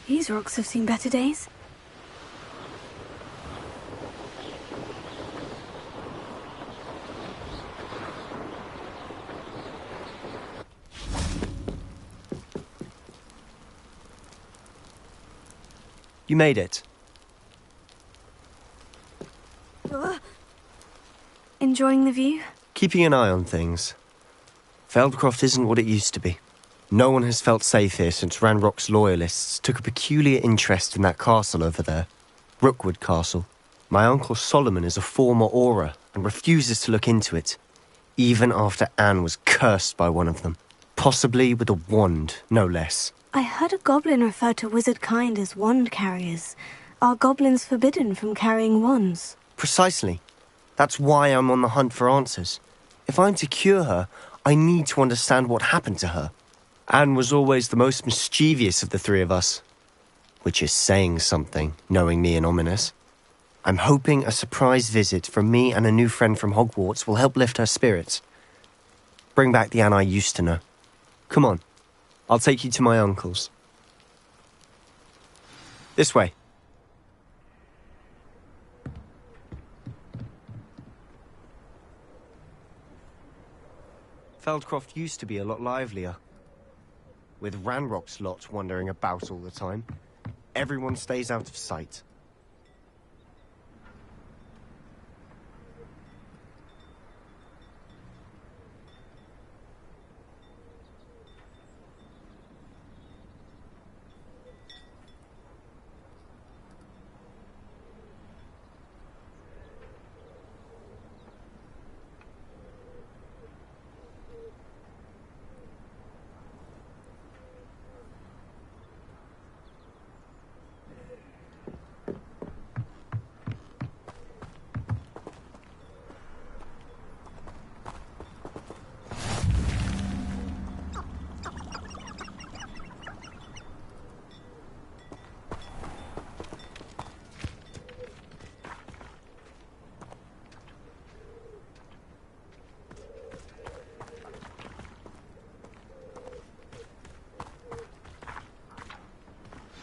These rocks have seen better days. You made it. Enjoying the view? Keeping an eye on things. Feldcroft isn't what it used to be. No one has felt safe here since Ranrock's loyalists took a peculiar interest in that castle over there. Rookwood Castle. My uncle Solomon is a former Auror and refuses to look into it, even after Anne was cursed by one of them. Possibly with a wand, no less. I heard a goblin refer to wizard kind as wand carriers. Are goblins forbidden from carrying wands? Precisely. That's why I'm on the hunt for answers. If I'm to cure her, I need to understand what happened to her. Anne was always the most mischievous of the three of us. Which is saying something, knowing me and Ominous. I'm hoping a surprise visit from me and a new friend from Hogwarts will help lift her spirits. Bring back the Anne I used to know. Come on. I'll take you to my uncle's. This way. Feldcroft used to be a lot livelier. With Ranrock's lot wandering about all the time, everyone stays out of sight.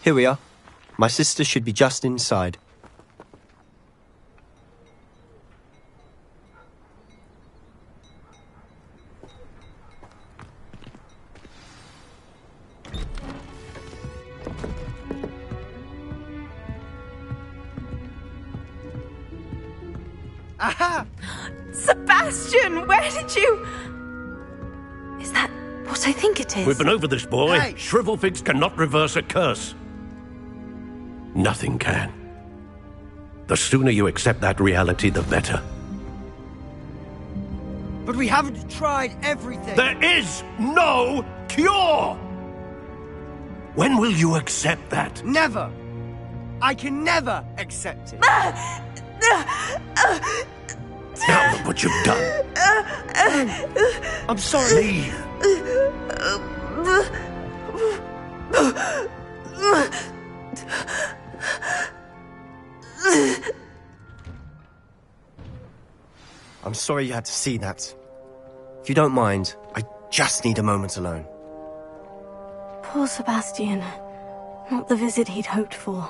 Here we are. My sister should be just inside. Aha! Sebastian, where did you... Is that what I think it is? We've been over this, boy. Hey. Shrivelfigs cannot reverse a curse. Nothing can. The sooner you accept that reality, the better. But we haven't tried everything. There is no cure! When will you accept that? Never. I can never accept it. Now look what you've done. I'm sorry. I'm sorry you had to see that. If you don't mind, I just need a moment alone. Poor Sebastian. Not the visit he'd hoped for.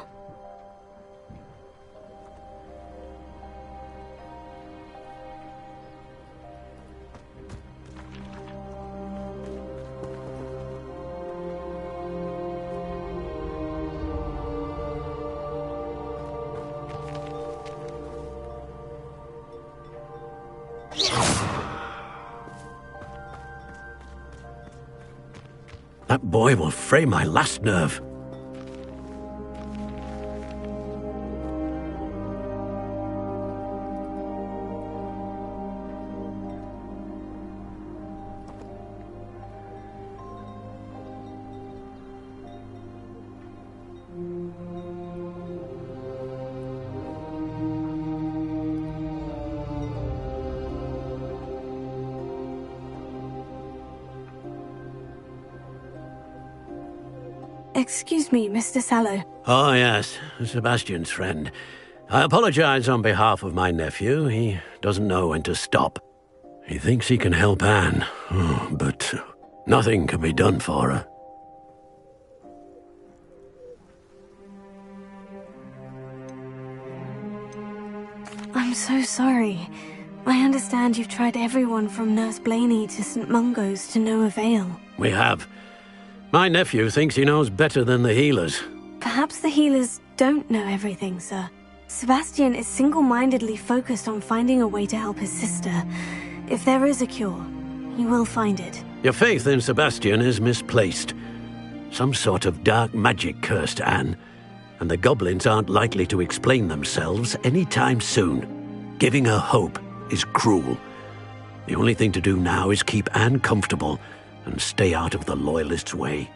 That boy will fray my last nerve. Excuse me, Mr. Sallow. Oh, yes, Sebastian's friend. I apologize on behalf of my nephew. He doesn't know when to stop. He thinks he can help Anne, but nothing can be done for her. I'm so sorry. I understand you've tried everyone from Nurse Blaney to St. Mungo's to no avail. We have. My nephew thinks he knows better than the healers. Perhaps the healers don't know everything, sir. Sebastian is single-mindedly focused on finding a way to help his sister. If there is a cure, he will find it. Your faith in Sebastian is misplaced. Some sort of dark magic cursed Anne, and the goblins aren't likely to explain themselves anytime soon. Giving her hope is cruel. The only thing to do now is keep Anne comfortable and stay out of the Loyalists' way.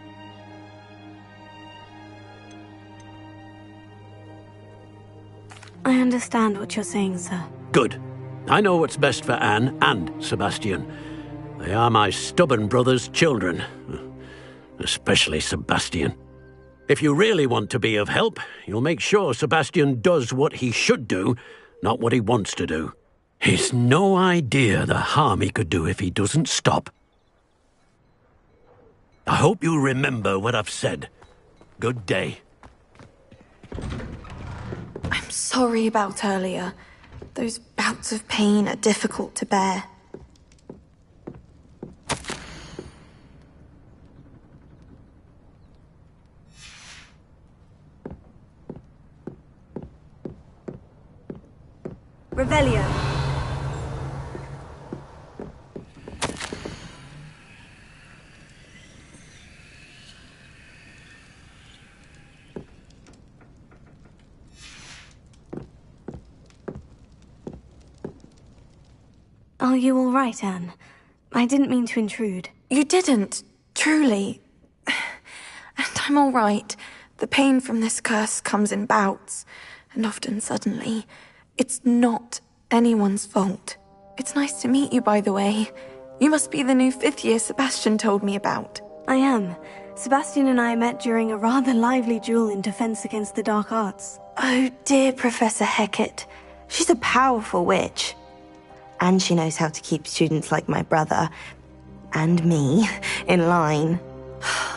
I understand what you're saying, sir. Good. I know what's best for Anne and Sebastian. They are my stubborn brother's children. Especially Sebastian. If you really want to be of help, you'll make sure Sebastian does what he should do, not what he wants to do. He's no idea the harm he could do if he doesn't stop. I hope you remember what I've said. Good day. I'm sorry about earlier. Those bouts of pain are difficult to bear. Revelio. Are you all right, Anne? I didn't mean to intrude. You didn't, truly. And I'm all right. The pain from this curse comes in bouts, and often suddenly. It's not anyone's fault. It's nice to meet you, by the way. You must be the new 5th year Sebastian told me about. I am. Sebastian and I met during a rather lively duel in Defense Against the Dark Arts. Oh, dear Professor Hecat. She's a powerful witch. And she knows how to keep students like my brother, and me, in line.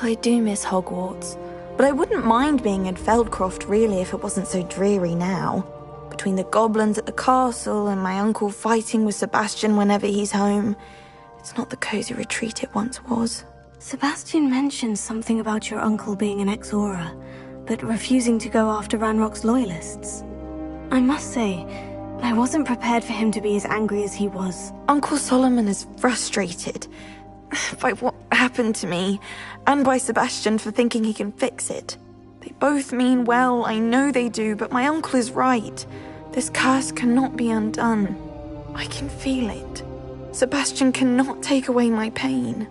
I do miss Hogwarts, but I wouldn't mind being in Feldcroft really if it wasn't so dreary now. Between the goblins at the castle and my uncle fighting with Sebastian whenever he's home, it's not the cozy retreat it once was. Sebastian mentioned something about your uncle being an ex-Auror, but refusing to go after Ranrock's Loyalists. I must say, I wasn't prepared for him to be as angry as he was. Uncle Solomon is frustrated by what happened to me, and by Sebastian for thinking he can fix it. They both mean well, I know they do, but my uncle is right. This curse cannot be undone. I can feel it. Sebastian cannot take away my pain.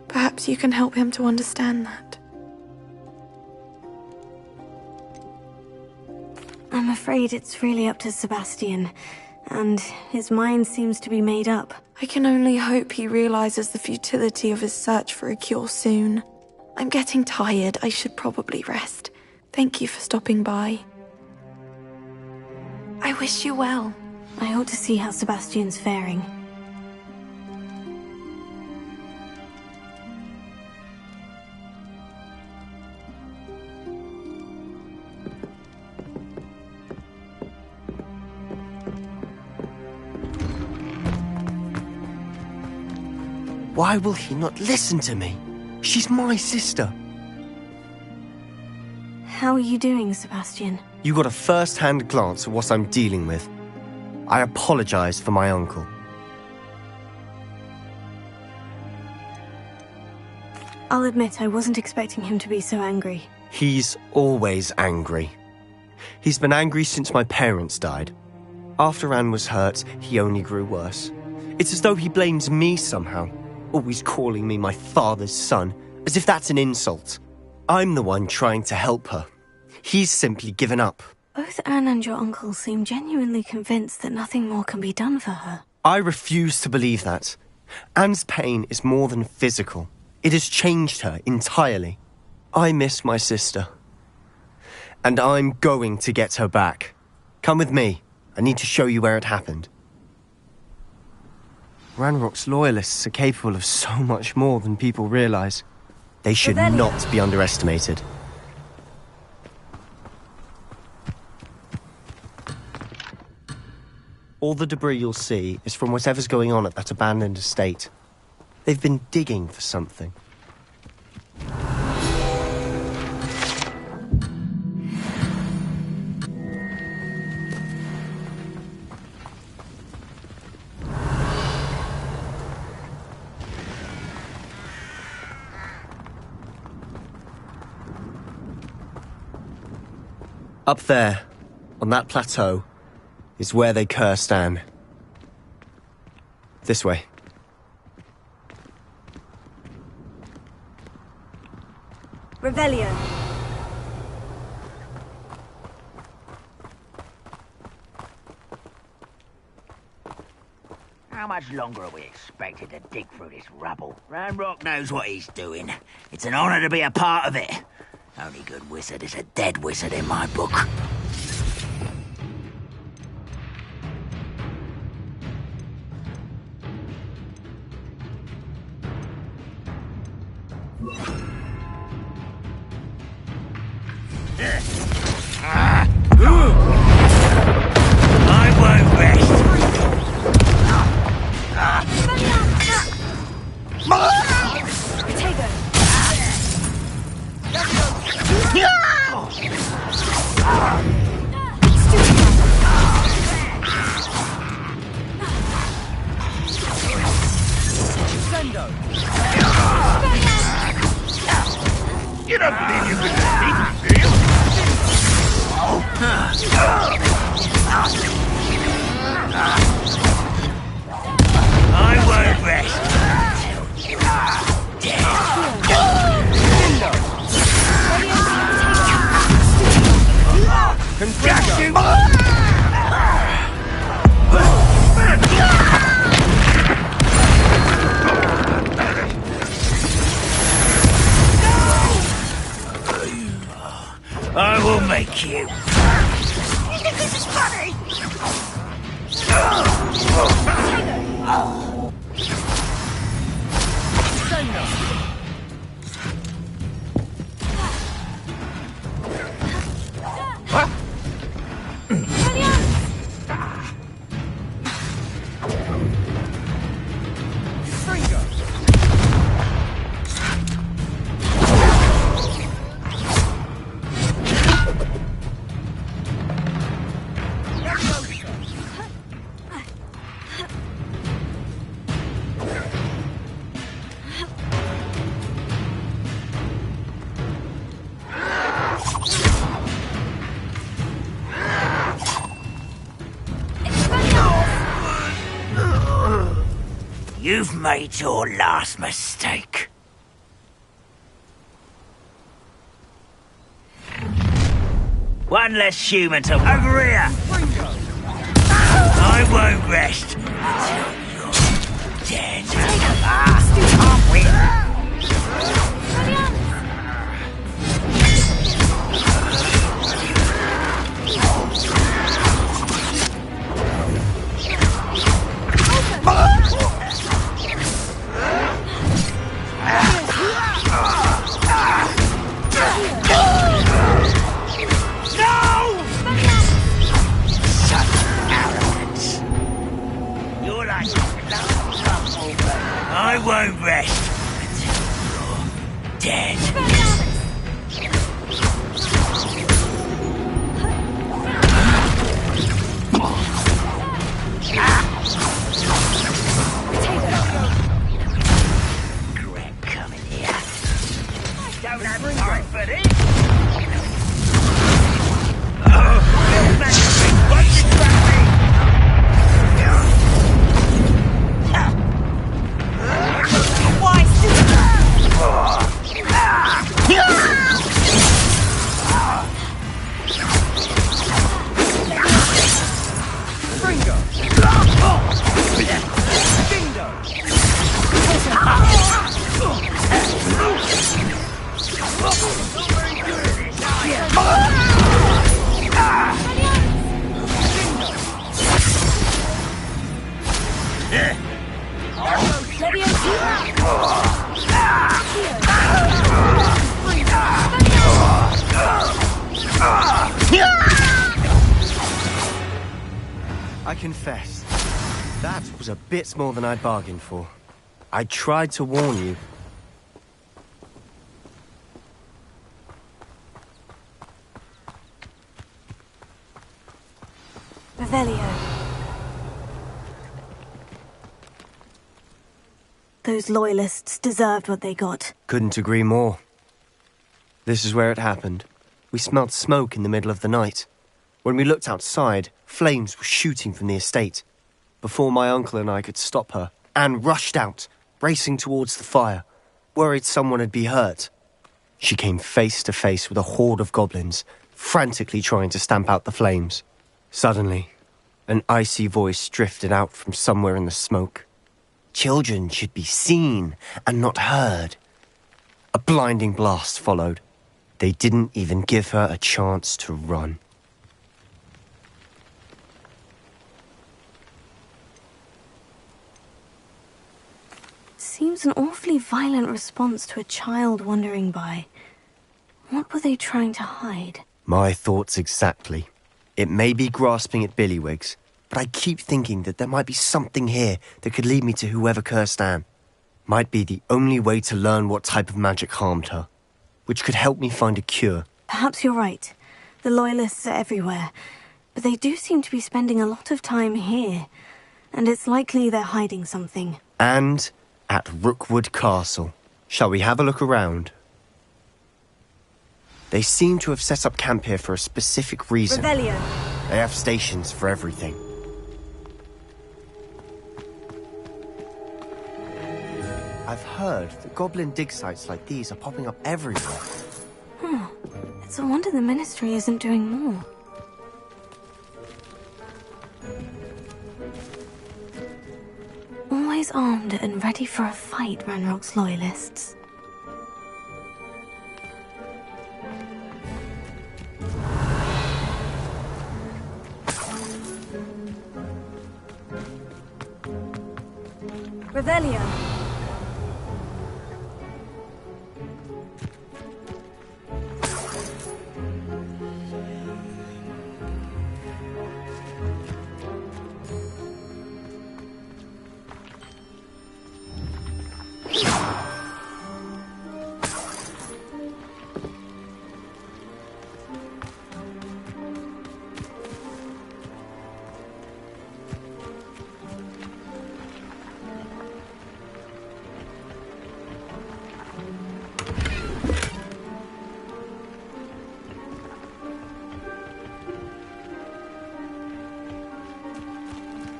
Perhaps you can help him to understand that. I'm afraid it's really up to Sebastian, and his mind seems to be made up. I can only hope he realizes the futility of his search for a cure soon. I'm getting tired. I should probably rest. Thank you for stopping by. I wish you well. I ought to see how Sebastian's faring. Why will he not listen to me? She's my sister. How are you doing, Sebastian? You got a first-hand glance at what I'm dealing with. I apologize for my uncle. I'll admit I wasn't expecting him to be so angry. He's always angry. He's been angry since my parents died. After Anne was hurt, he only grew worse. It's as though he blames me somehow, always calling me my father's son, as if that's an insult. I'm the one trying to help her. He's simply given up. Both Anne and your uncle seem genuinely convinced that nothing more can be done for her. I refuse to believe that. Anne's pain is more than physical. It has changed her entirely. I miss my sister. And I'm going to get her back. Come with me. I need to show you where it happened. Ranrock's loyalists are capable of so much more than people realize. They should not be underestimated. All the debris you'll see is from whatever's going on at that abandoned estate. They've been digging for something. Up there, on that plateau, is where they cursed Anne. This way. Revelio. How much longer are we expected to dig through this rubble? Ranrock knows what he's doing. It's an honor to be a part of it. Only good wizard is a dead wizard in my book. I won't rest. You don't believe you can defeat me, do you? I won't rest until you are I will make you. You think this is funny? You've made your last mistake. One less human to... Over here! I won't rest until you're dead. Can't win. I won't rest until you're dead. Greg, come in here. I confess, that was a bit more than I'd bargained for. I tried to warn you. Revelio. Those loyalists deserved what they got. Couldn't agree more. This is where it happened. We smelled smoke in the middle of the night. When we looked outside, flames were shooting from the estate. Before my uncle and I could stop her, Anne rushed out, racing towards the fire, worried someone had been hurt. She came face to face with a horde of goblins, frantically trying to stamp out the flames. Suddenly, an icy voice drifted out from somewhere in the smoke. Children should be seen and not heard. A blinding blast followed. They didn't even give her a chance to run. Seems an awfully violent response to a child wandering by. What were they trying to hide? My thoughts exactly. It may be grasping at billywhigs, but I keep thinking that there might be something here that could lead me to whoever cursed Anne. Might be the only way to learn what type of magic harmed her, which could help me find a cure. Perhaps you're right. The Loyalists are everywhere, but they do seem to be spending a lot of time here, and it's likely they're hiding something. And at Rookwood Castle. Shall we have a look around? They seem to have set up camp here for a specific reason. Revelio. They have stations for everything. I've heard that goblin dig sites like these are popping up everywhere. It's a wonder the Ministry isn't doing more. Always armed and ready for a fight, Ranrock's Loyalists. Revelio.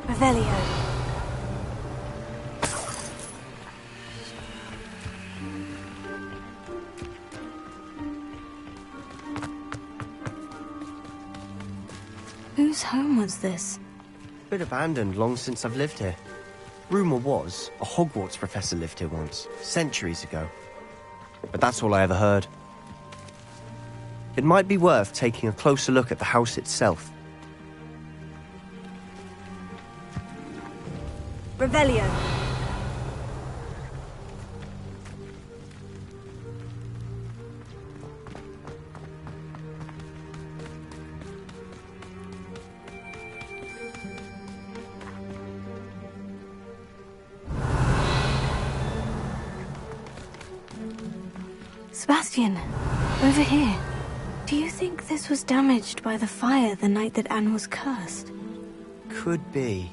Revelio. Whose home was this? Bit abandoned long since I've lived here. Rumour was a Hogwarts professor lived here once, centuries ago. But that's all I ever heard. It might be worth taking a closer look at the house itself. Revelio. Sebastian, over here. Do you think this was damaged by the fire the night that Anne was cursed? Could be.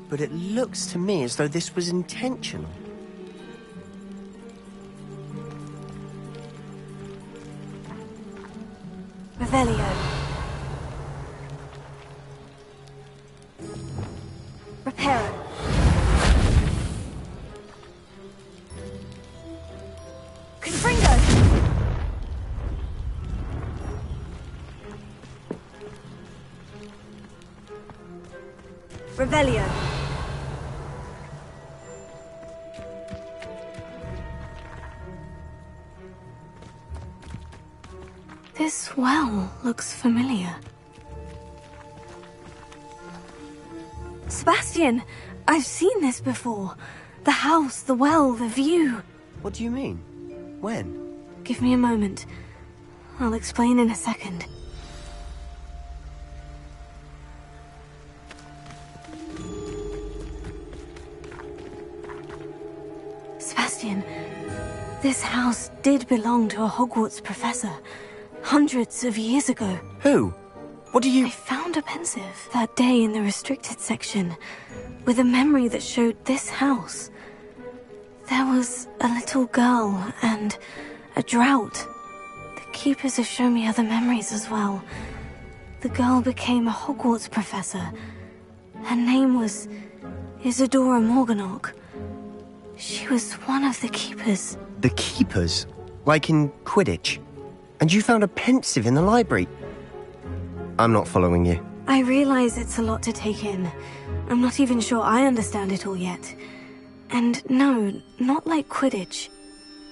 But it looks to me as though this was intentional. Revelio. Reparo. Confringo. Revelio. This well looks familiar. Sebastian, I've seen this before. The house, the well, the view. What do you mean? When? Give me a moment. I'll explain in a second. Sebastian, this house did belong to a Hogwarts professor, hundreds of years ago. Who? What do you... I found a pensive that day in the restricted section, with a memory that showed this house. There was a little girl and a drought. The keepers have shown me other memories as well. The girl became a Hogwarts professor. Her name was Isadora Morganach. She was one of the keepers. The keepers? Like in Quidditch? And you found a pensive in the library? I'm not following you. I realize it's a lot to take in. I'm not even sure I understand it all yet. And no, not like Quidditch.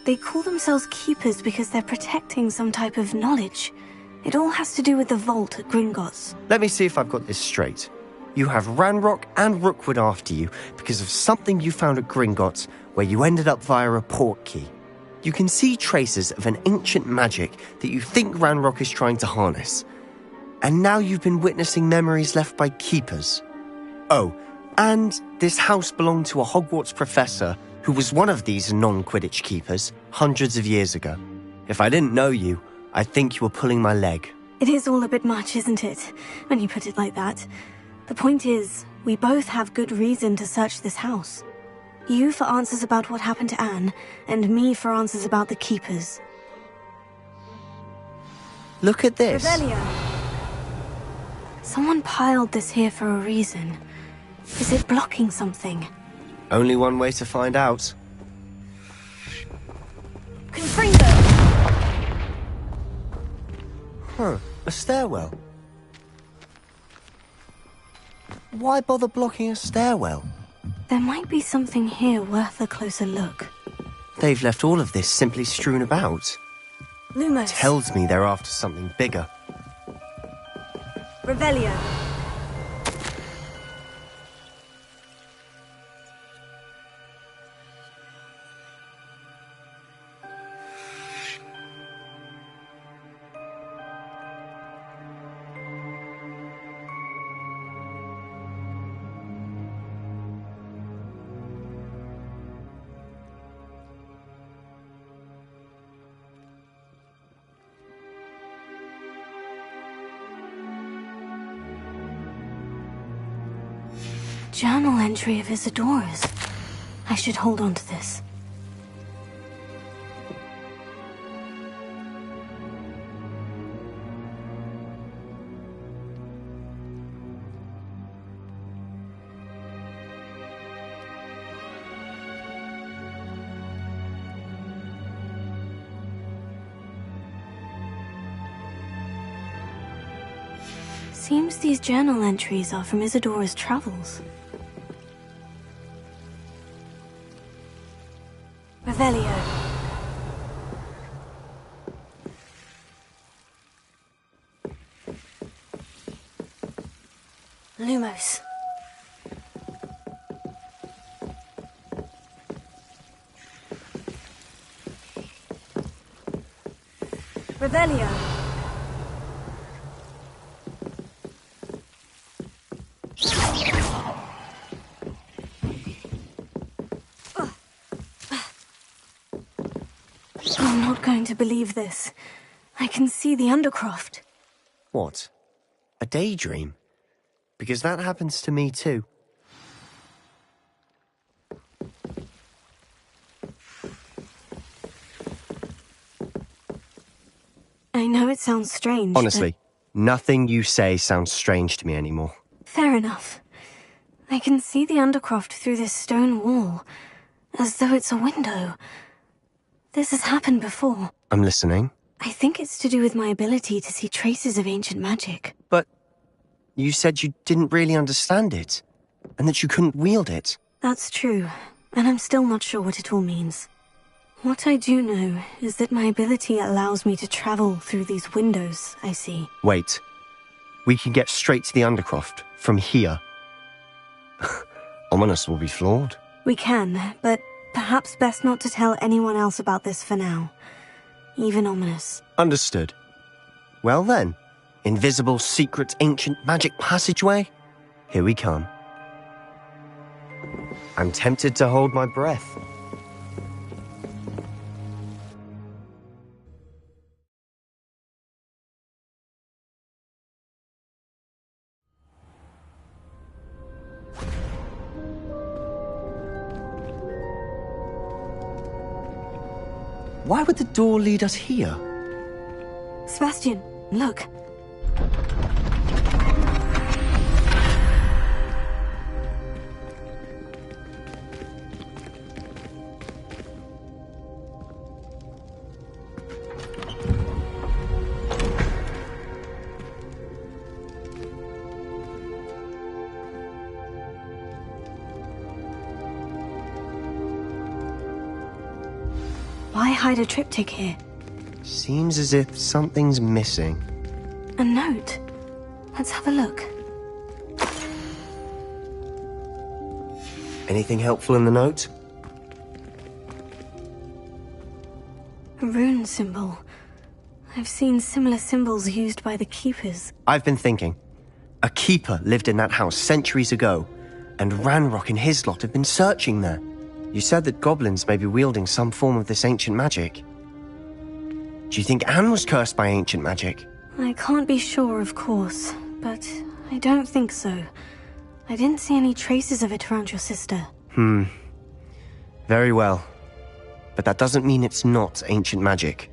They call themselves keepers because they're protecting some type of knowledge. It all has to do with the vault at Gringotts. Let me see if I've got this straight. You have Ranrock and Rookwood after you because of something you found at Gringotts where you ended up via a portkey. You can see traces of an ancient magic that you think Ranrock is trying to harness. And now you've been witnessing memories left by keepers. Oh, and this house belonged to a Hogwarts professor who was one of these non-Quidditch keepers hundreds of years ago. If I didn't know you, I'd think you were pulling my leg. It is all a bit much, isn't it, when you put it like that? The point is, we both have good reason to search this house. You for answers about what happened to Anne, and me for answers about the keepers. Look at this. Revelio. Someone piled this here for a reason. Is it blocking something? Only one way to find out. Confringo! Huh, a stairwell. Why bother blocking a stairwell? There might be something here worth a closer look. They've left all of this simply strewn about. Lumos. Tells me they're after something bigger. Revelio. Journal entry of Isadora's. I should hold on to this. Seems these journal entries are from Isadora's travels. Revelio. Lumos. Revelio. I'm not going to believe this. I can see the Undercroft. What? A daydream? Because that happens to me too. I know it sounds strange, Honestly, nothing you say sounds strange to me anymore. Fair enough. I can see the Undercroft through this stone wall, as though it's a window. This has happened before. I'm listening. I think it's to do with my ability to see traces of ancient magic. But you said you didn't really understand it, and that you couldn't wield it. That's true, and I'm still not sure what it all means. What I do know is that my ability allows me to travel through these windows I see. Wait. We can get straight to the Undercroft from here. Ominous will be floored. We can, but perhaps best not to tell anyone else about this for now. Even Ominous. Understood. Well then, invisible, secret, ancient magic passageway? Here we come. I'm tempted to hold my breath. Why would the door lead us here? Sebastian, look. Why hide a triptych here? Seems as if something's missing. A note. Let's have a look. Anything helpful in the note? A rune symbol. I've seen similar symbols used by the keepers. I've been thinking. A keeper lived in that house centuries ago, and Ranrock and his lot have been searching there. You said that goblins may be wielding some form of this ancient magic. Do you think Anne was cursed by ancient magic? I can't be sure, of course, but I don't think so. I didn't see any traces of it around your sister. Very well. But that doesn't mean it's not ancient magic.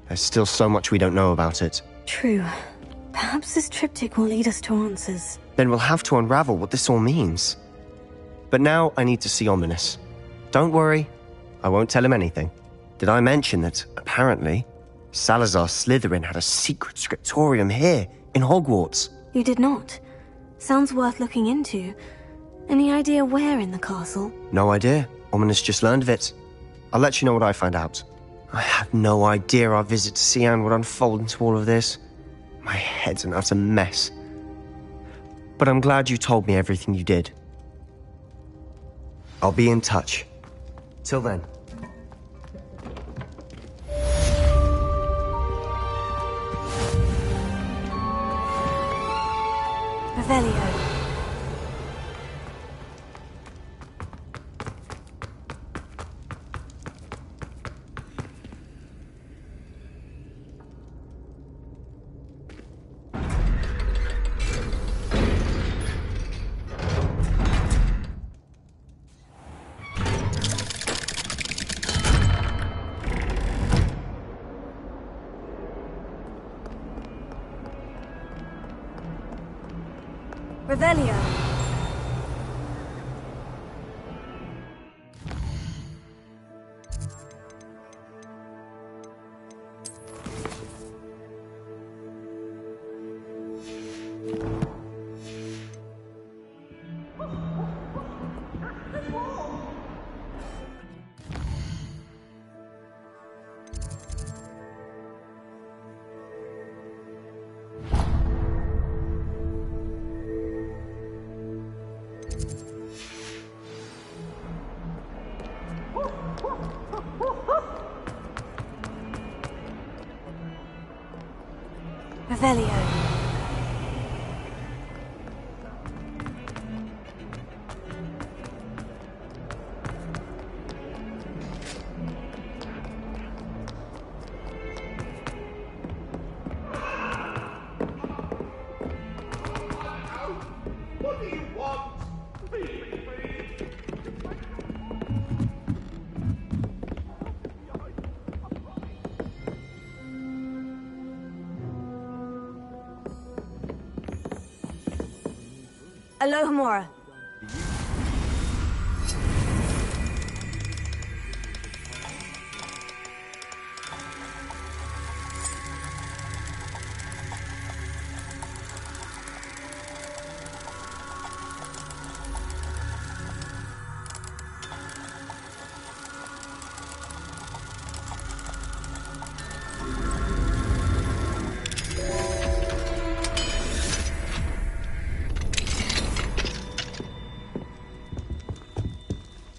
There's still so much we don't know about it. True. Perhaps this triptych will lead us to answers. Then we'll have to unravel what this all means. But now I need to see Ominous. Don't worry, I won't tell him anything. Did I mention that, apparently, Salazar Slytherin had a secret scriptorium here, in Hogwarts? You did not. Sounds worth looking into. Any idea where in the castle? No idea. Ominous just learned of it. I'll let you know what I find out. I had no idea our visit to Cian would unfold into all of this. My head's an utter mess. But I'm glad you told me everything you did. I'll be in touch. Till then. Revelio. Revelio. Revelio. Alohomora.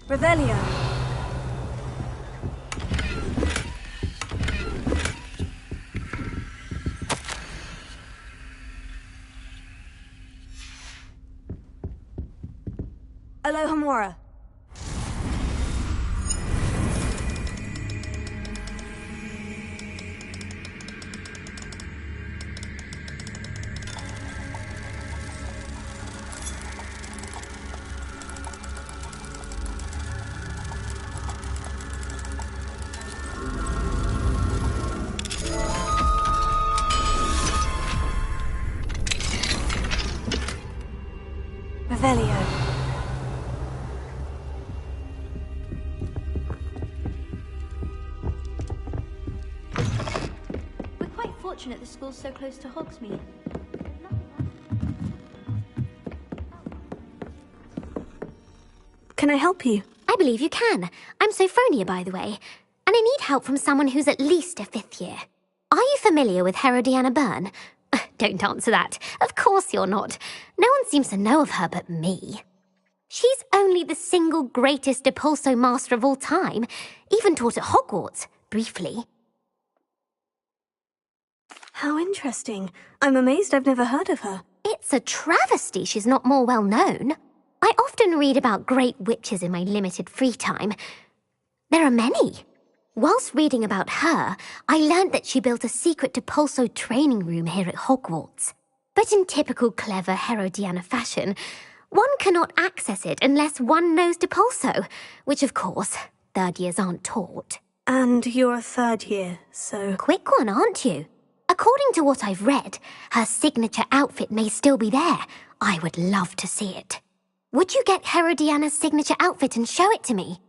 Revelio. Alohomora. Revelio. We're quite fortunate the school's so close to Hogsmeade. Can I help you? I believe you can. I'm Sophronia, by the way, and I need help from someone who's at least a 5th year. Are you familiar with Herodiana Byrne? Don't answer that. Of course you're not. No one seems to know of her but me. She's only the single greatest Depulso master of all time, even taught at Hogwarts, briefly. How interesting. I'm amazed I've never heard of her. It's a travesty she's not more well known. I often read about great witches in my limited free time. There are many. Whilst reading about her, I learned that she built a secret Depulso training room here at Hogwarts. But in typical clever Herodiana fashion, one cannot access it unless one knows Depulso, which of course, 3rd years aren't taught. And you're a 3rd year, so... Quick one, aren't you? According to what I've read, her signature outfit may still be there. I would love to see it. Would you get Herodiana's signature outfit and show it to me?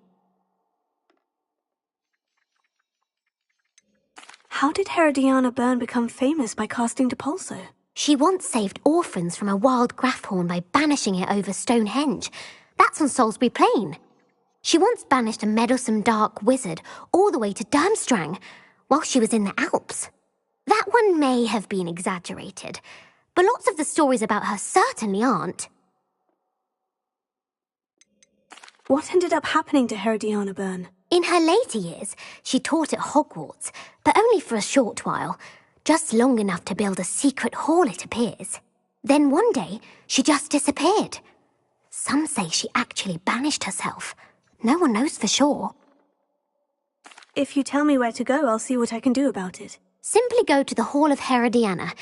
How did Herodiana Byrne become famous by casting Depulso? She once saved orphans from a wild Graffhorn by banishing it over Stonehenge. That's on Salisbury Plain. She once banished a meddlesome dark wizard all the way to Durmstrang while she was in the Alps. That one may have been exaggerated, but lots of the stories about her certainly aren't. What ended up happening to Herodiana Byrne? In her later years, she taught at Hogwarts, but only for a short while, just long enough to build a secret hall, it appears. Then one day, she just disappeared. Some say she actually banished herself. No one knows for sure. If you tell me where to go, I'll see what I can do about it. Simply go to the Hall of Herodiana.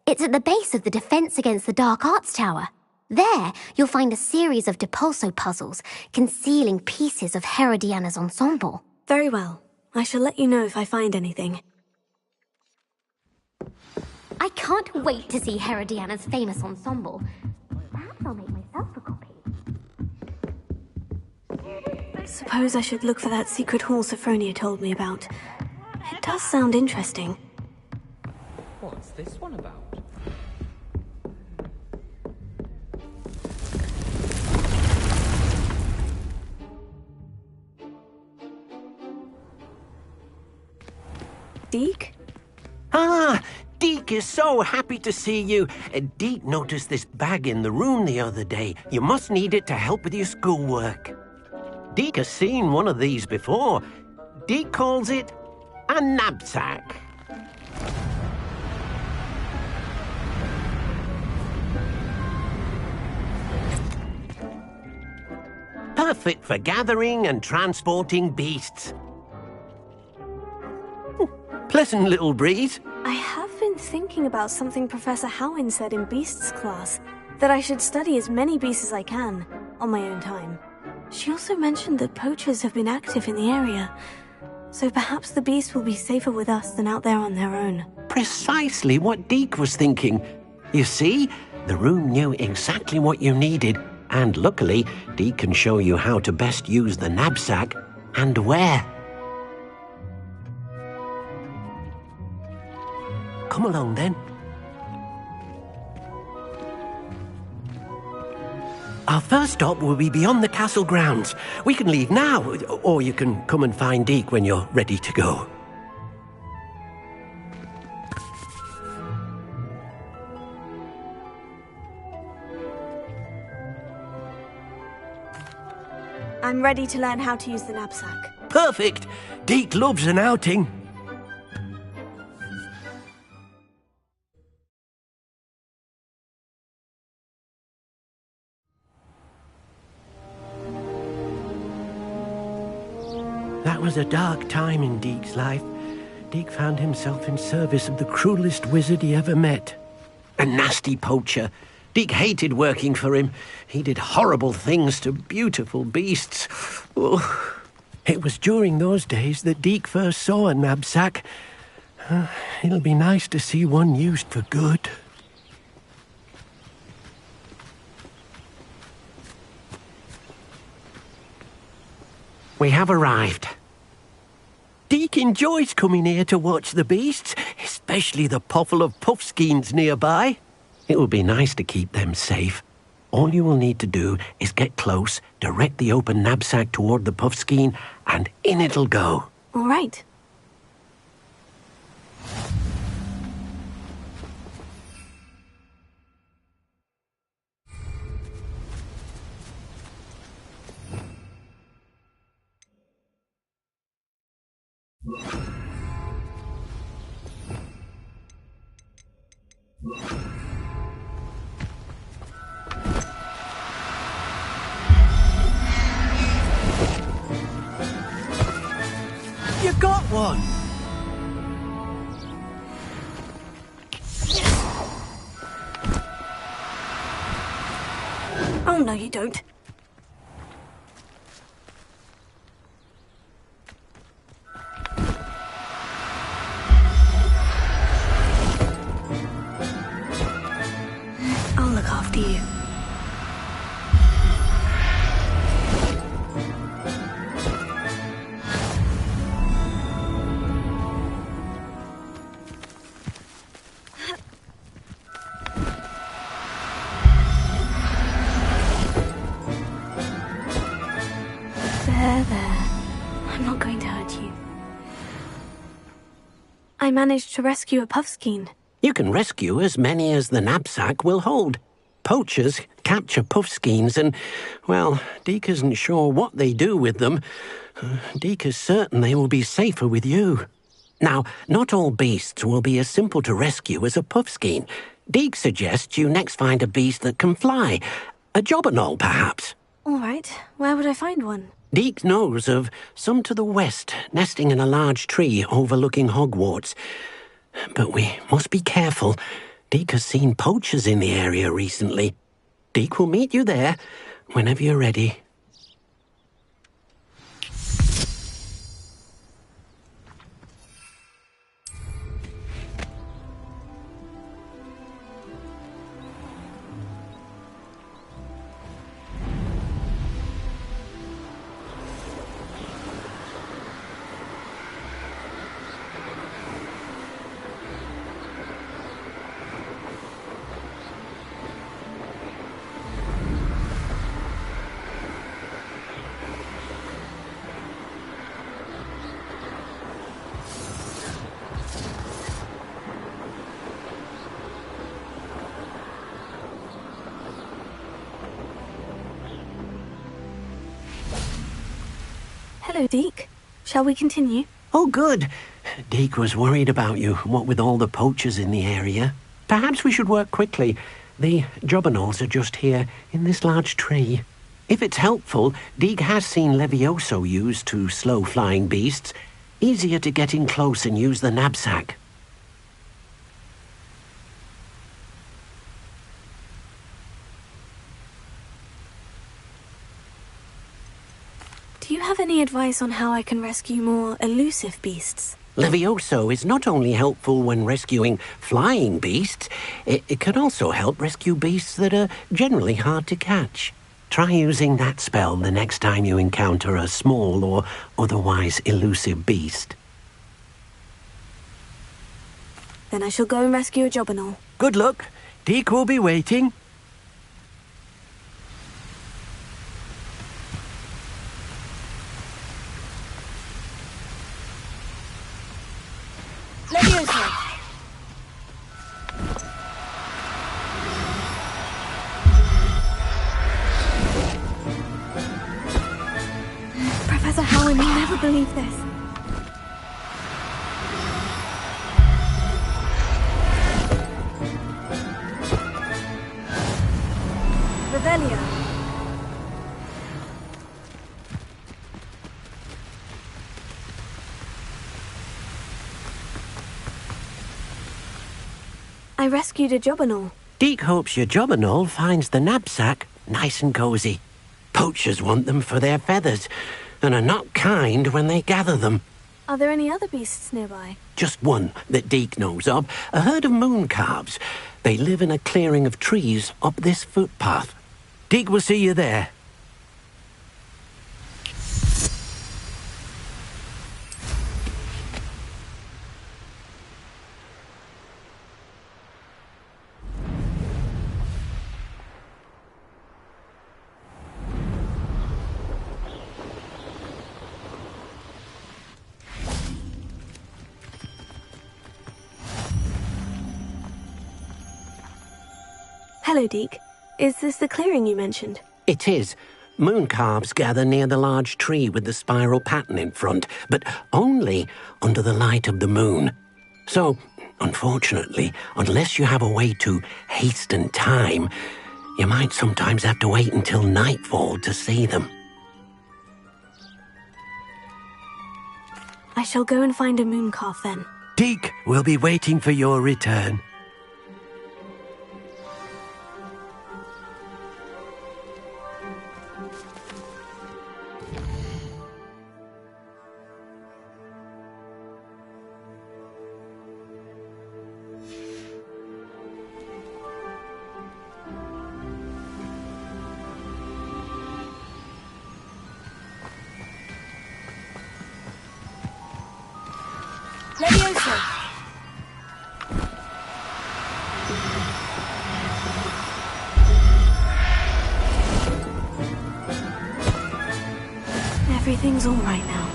It's at the base of the Defense Against the Dark Arts Tower. There, you'll find a series of Depulso puzzles concealing pieces of Herodiana's ensemble. Very well. I shall let you know if I find anything. I can't wait to see Herodiana's famous ensemble. Perhaps I'll make myself a copy. Suppose I should look for that secret hall Sophronia told me about. It does sound interesting. What's this one about? Deek? Ah, Deek is so happy to see you. Deek noticed this bag in the room the other day. You must need it to help with your schoolwork. Deek has seen one of these before. Deek calls it a knapsack. Perfect for gathering and transporting beasts. Pleasant little breeze. I have been thinking about something Professor Howin said in Beasts class, that I should study as many beasts as I can, on my own time. She also mentioned that poachers have been active in the area, so perhaps the beasts will be safer with us than out there on their own. Precisely what Deek was thinking. You see, the room knew exactly what you needed, and luckily, Deek can show you how to best use the knapsack and where. Come along, then. Our first stop will be beyond the castle grounds. We can leave now, or you can come and find Deek when you're ready to go. I'm ready to learn how to use the knapsack. Perfect! Deek loves an outing. That was a dark time in Deek's life. Deek found himself in service of the cruelest wizard he ever met. A nasty poacher. Deek hated working for him. He did horrible things to beautiful beasts. Oh. It was during those days that Deek first saw a knapsack. It'll be nice to see one used for good. We have arrived. Deke enjoys coming here to watch the beasts, especially the potful of puffskeins nearby. It would be nice to keep them safe. All you will need to do is get close, direct the open knapsack toward the puffskein, and in it'll go. All right. You got one! Oh, no, you don't. I'll look after you. There. I'm not going to hurt you. I managed to rescue a puffskein. You can rescue as many as the knapsack will hold. Poachers capture puffskeins and, well, Deke isn't sure what they do with them. Deke is certain they will be safer with you. Now, not all beasts will be as simple to rescue as a puffskein. Deke suggests you next find a beast that can fly. A jobberknoll, perhaps. All right. Where would I find one? Deke knows of some to the west, nesting in a large tree overlooking Hogwarts. But we must be careful. Deke has seen poachers in the area recently. Deke will meet you there whenever you're ready. Hello, Deke. Shall we continue? Oh, good. Deke was worried about you, what with all the poachers in the area. Perhaps we should work quickly. The jobberknolls are just here, in this large tree. If it's helpful, Deke has seen Levioso used to slow flying beasts. Easier to get in close and use the knapsack. Do you have any advice on how I can rescue more elusive beasts? Levioso is not only helpful when rescuing flying beasts, it can also help rescue beasts that are generally hard to catch. Try using that spell the next time you encounter a small or otherwise elusive beast. Then I shall go and rescue a jobberknoll. Good luck. Deke will be waiting. Levioso! Professor Howard will never believe this. Revelio. I rescued a jobberknoll. Deke hopes your jobberknoll finds the knapsack nice and cozy. Poachers want them for their feathers, and are not kind when they gather them. Are there any other beasts nearby? Just one that Deke knows of, a herd of mooncalves. They live in a clearing of trees up this footpath. Deke will see you there. Hello, Deke. Is this the clearing you mentioned? It is. Moon calves gather near the large tree with the spiral pattern in front, but only under the light of the moon. So, unfortunately, unless you have a way to hasten time, you might sometimes have to wait until nightfall to see them. I shall go and find a moon calf then. Deke will be waiting for your return. Everything's all right now.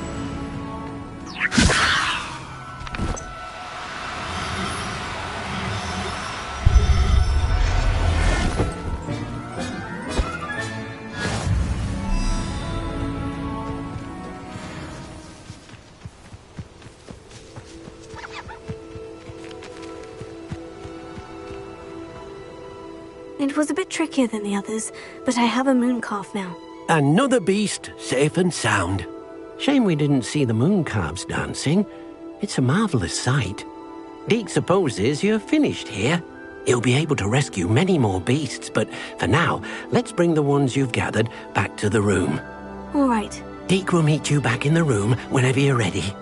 It was a bit trickier than the others, but I have a moon calf now. Another beast, safe and sound. Shame we didn't see the moon calves dancing. It's a marvellous sight. Deke supposes you're finished here. He'll be able to rescue many more beasts, but for now, let's bring the ones you've gathered back to the room. All right. Deke will meet you back in the room whenever you're ready.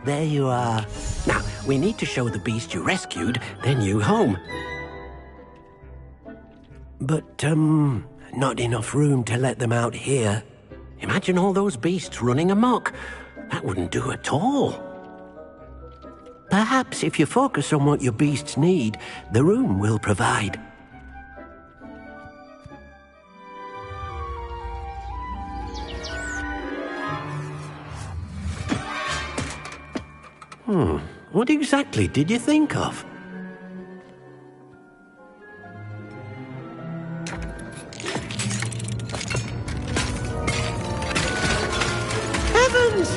There you are. Now, we need to show the beast you rescued their new home. But, not enough room to let them out here. Imagine all those beasts running amok. That wouldn't do at all. Perhaps if you focus on what your beasts need, the room will provide. What exactly did you think of? Heavens!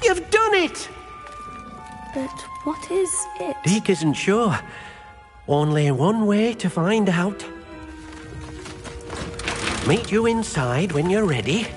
You've done it! But what is it? Deke isn't sure. Only one way to find out. Meet you inside when you're ready.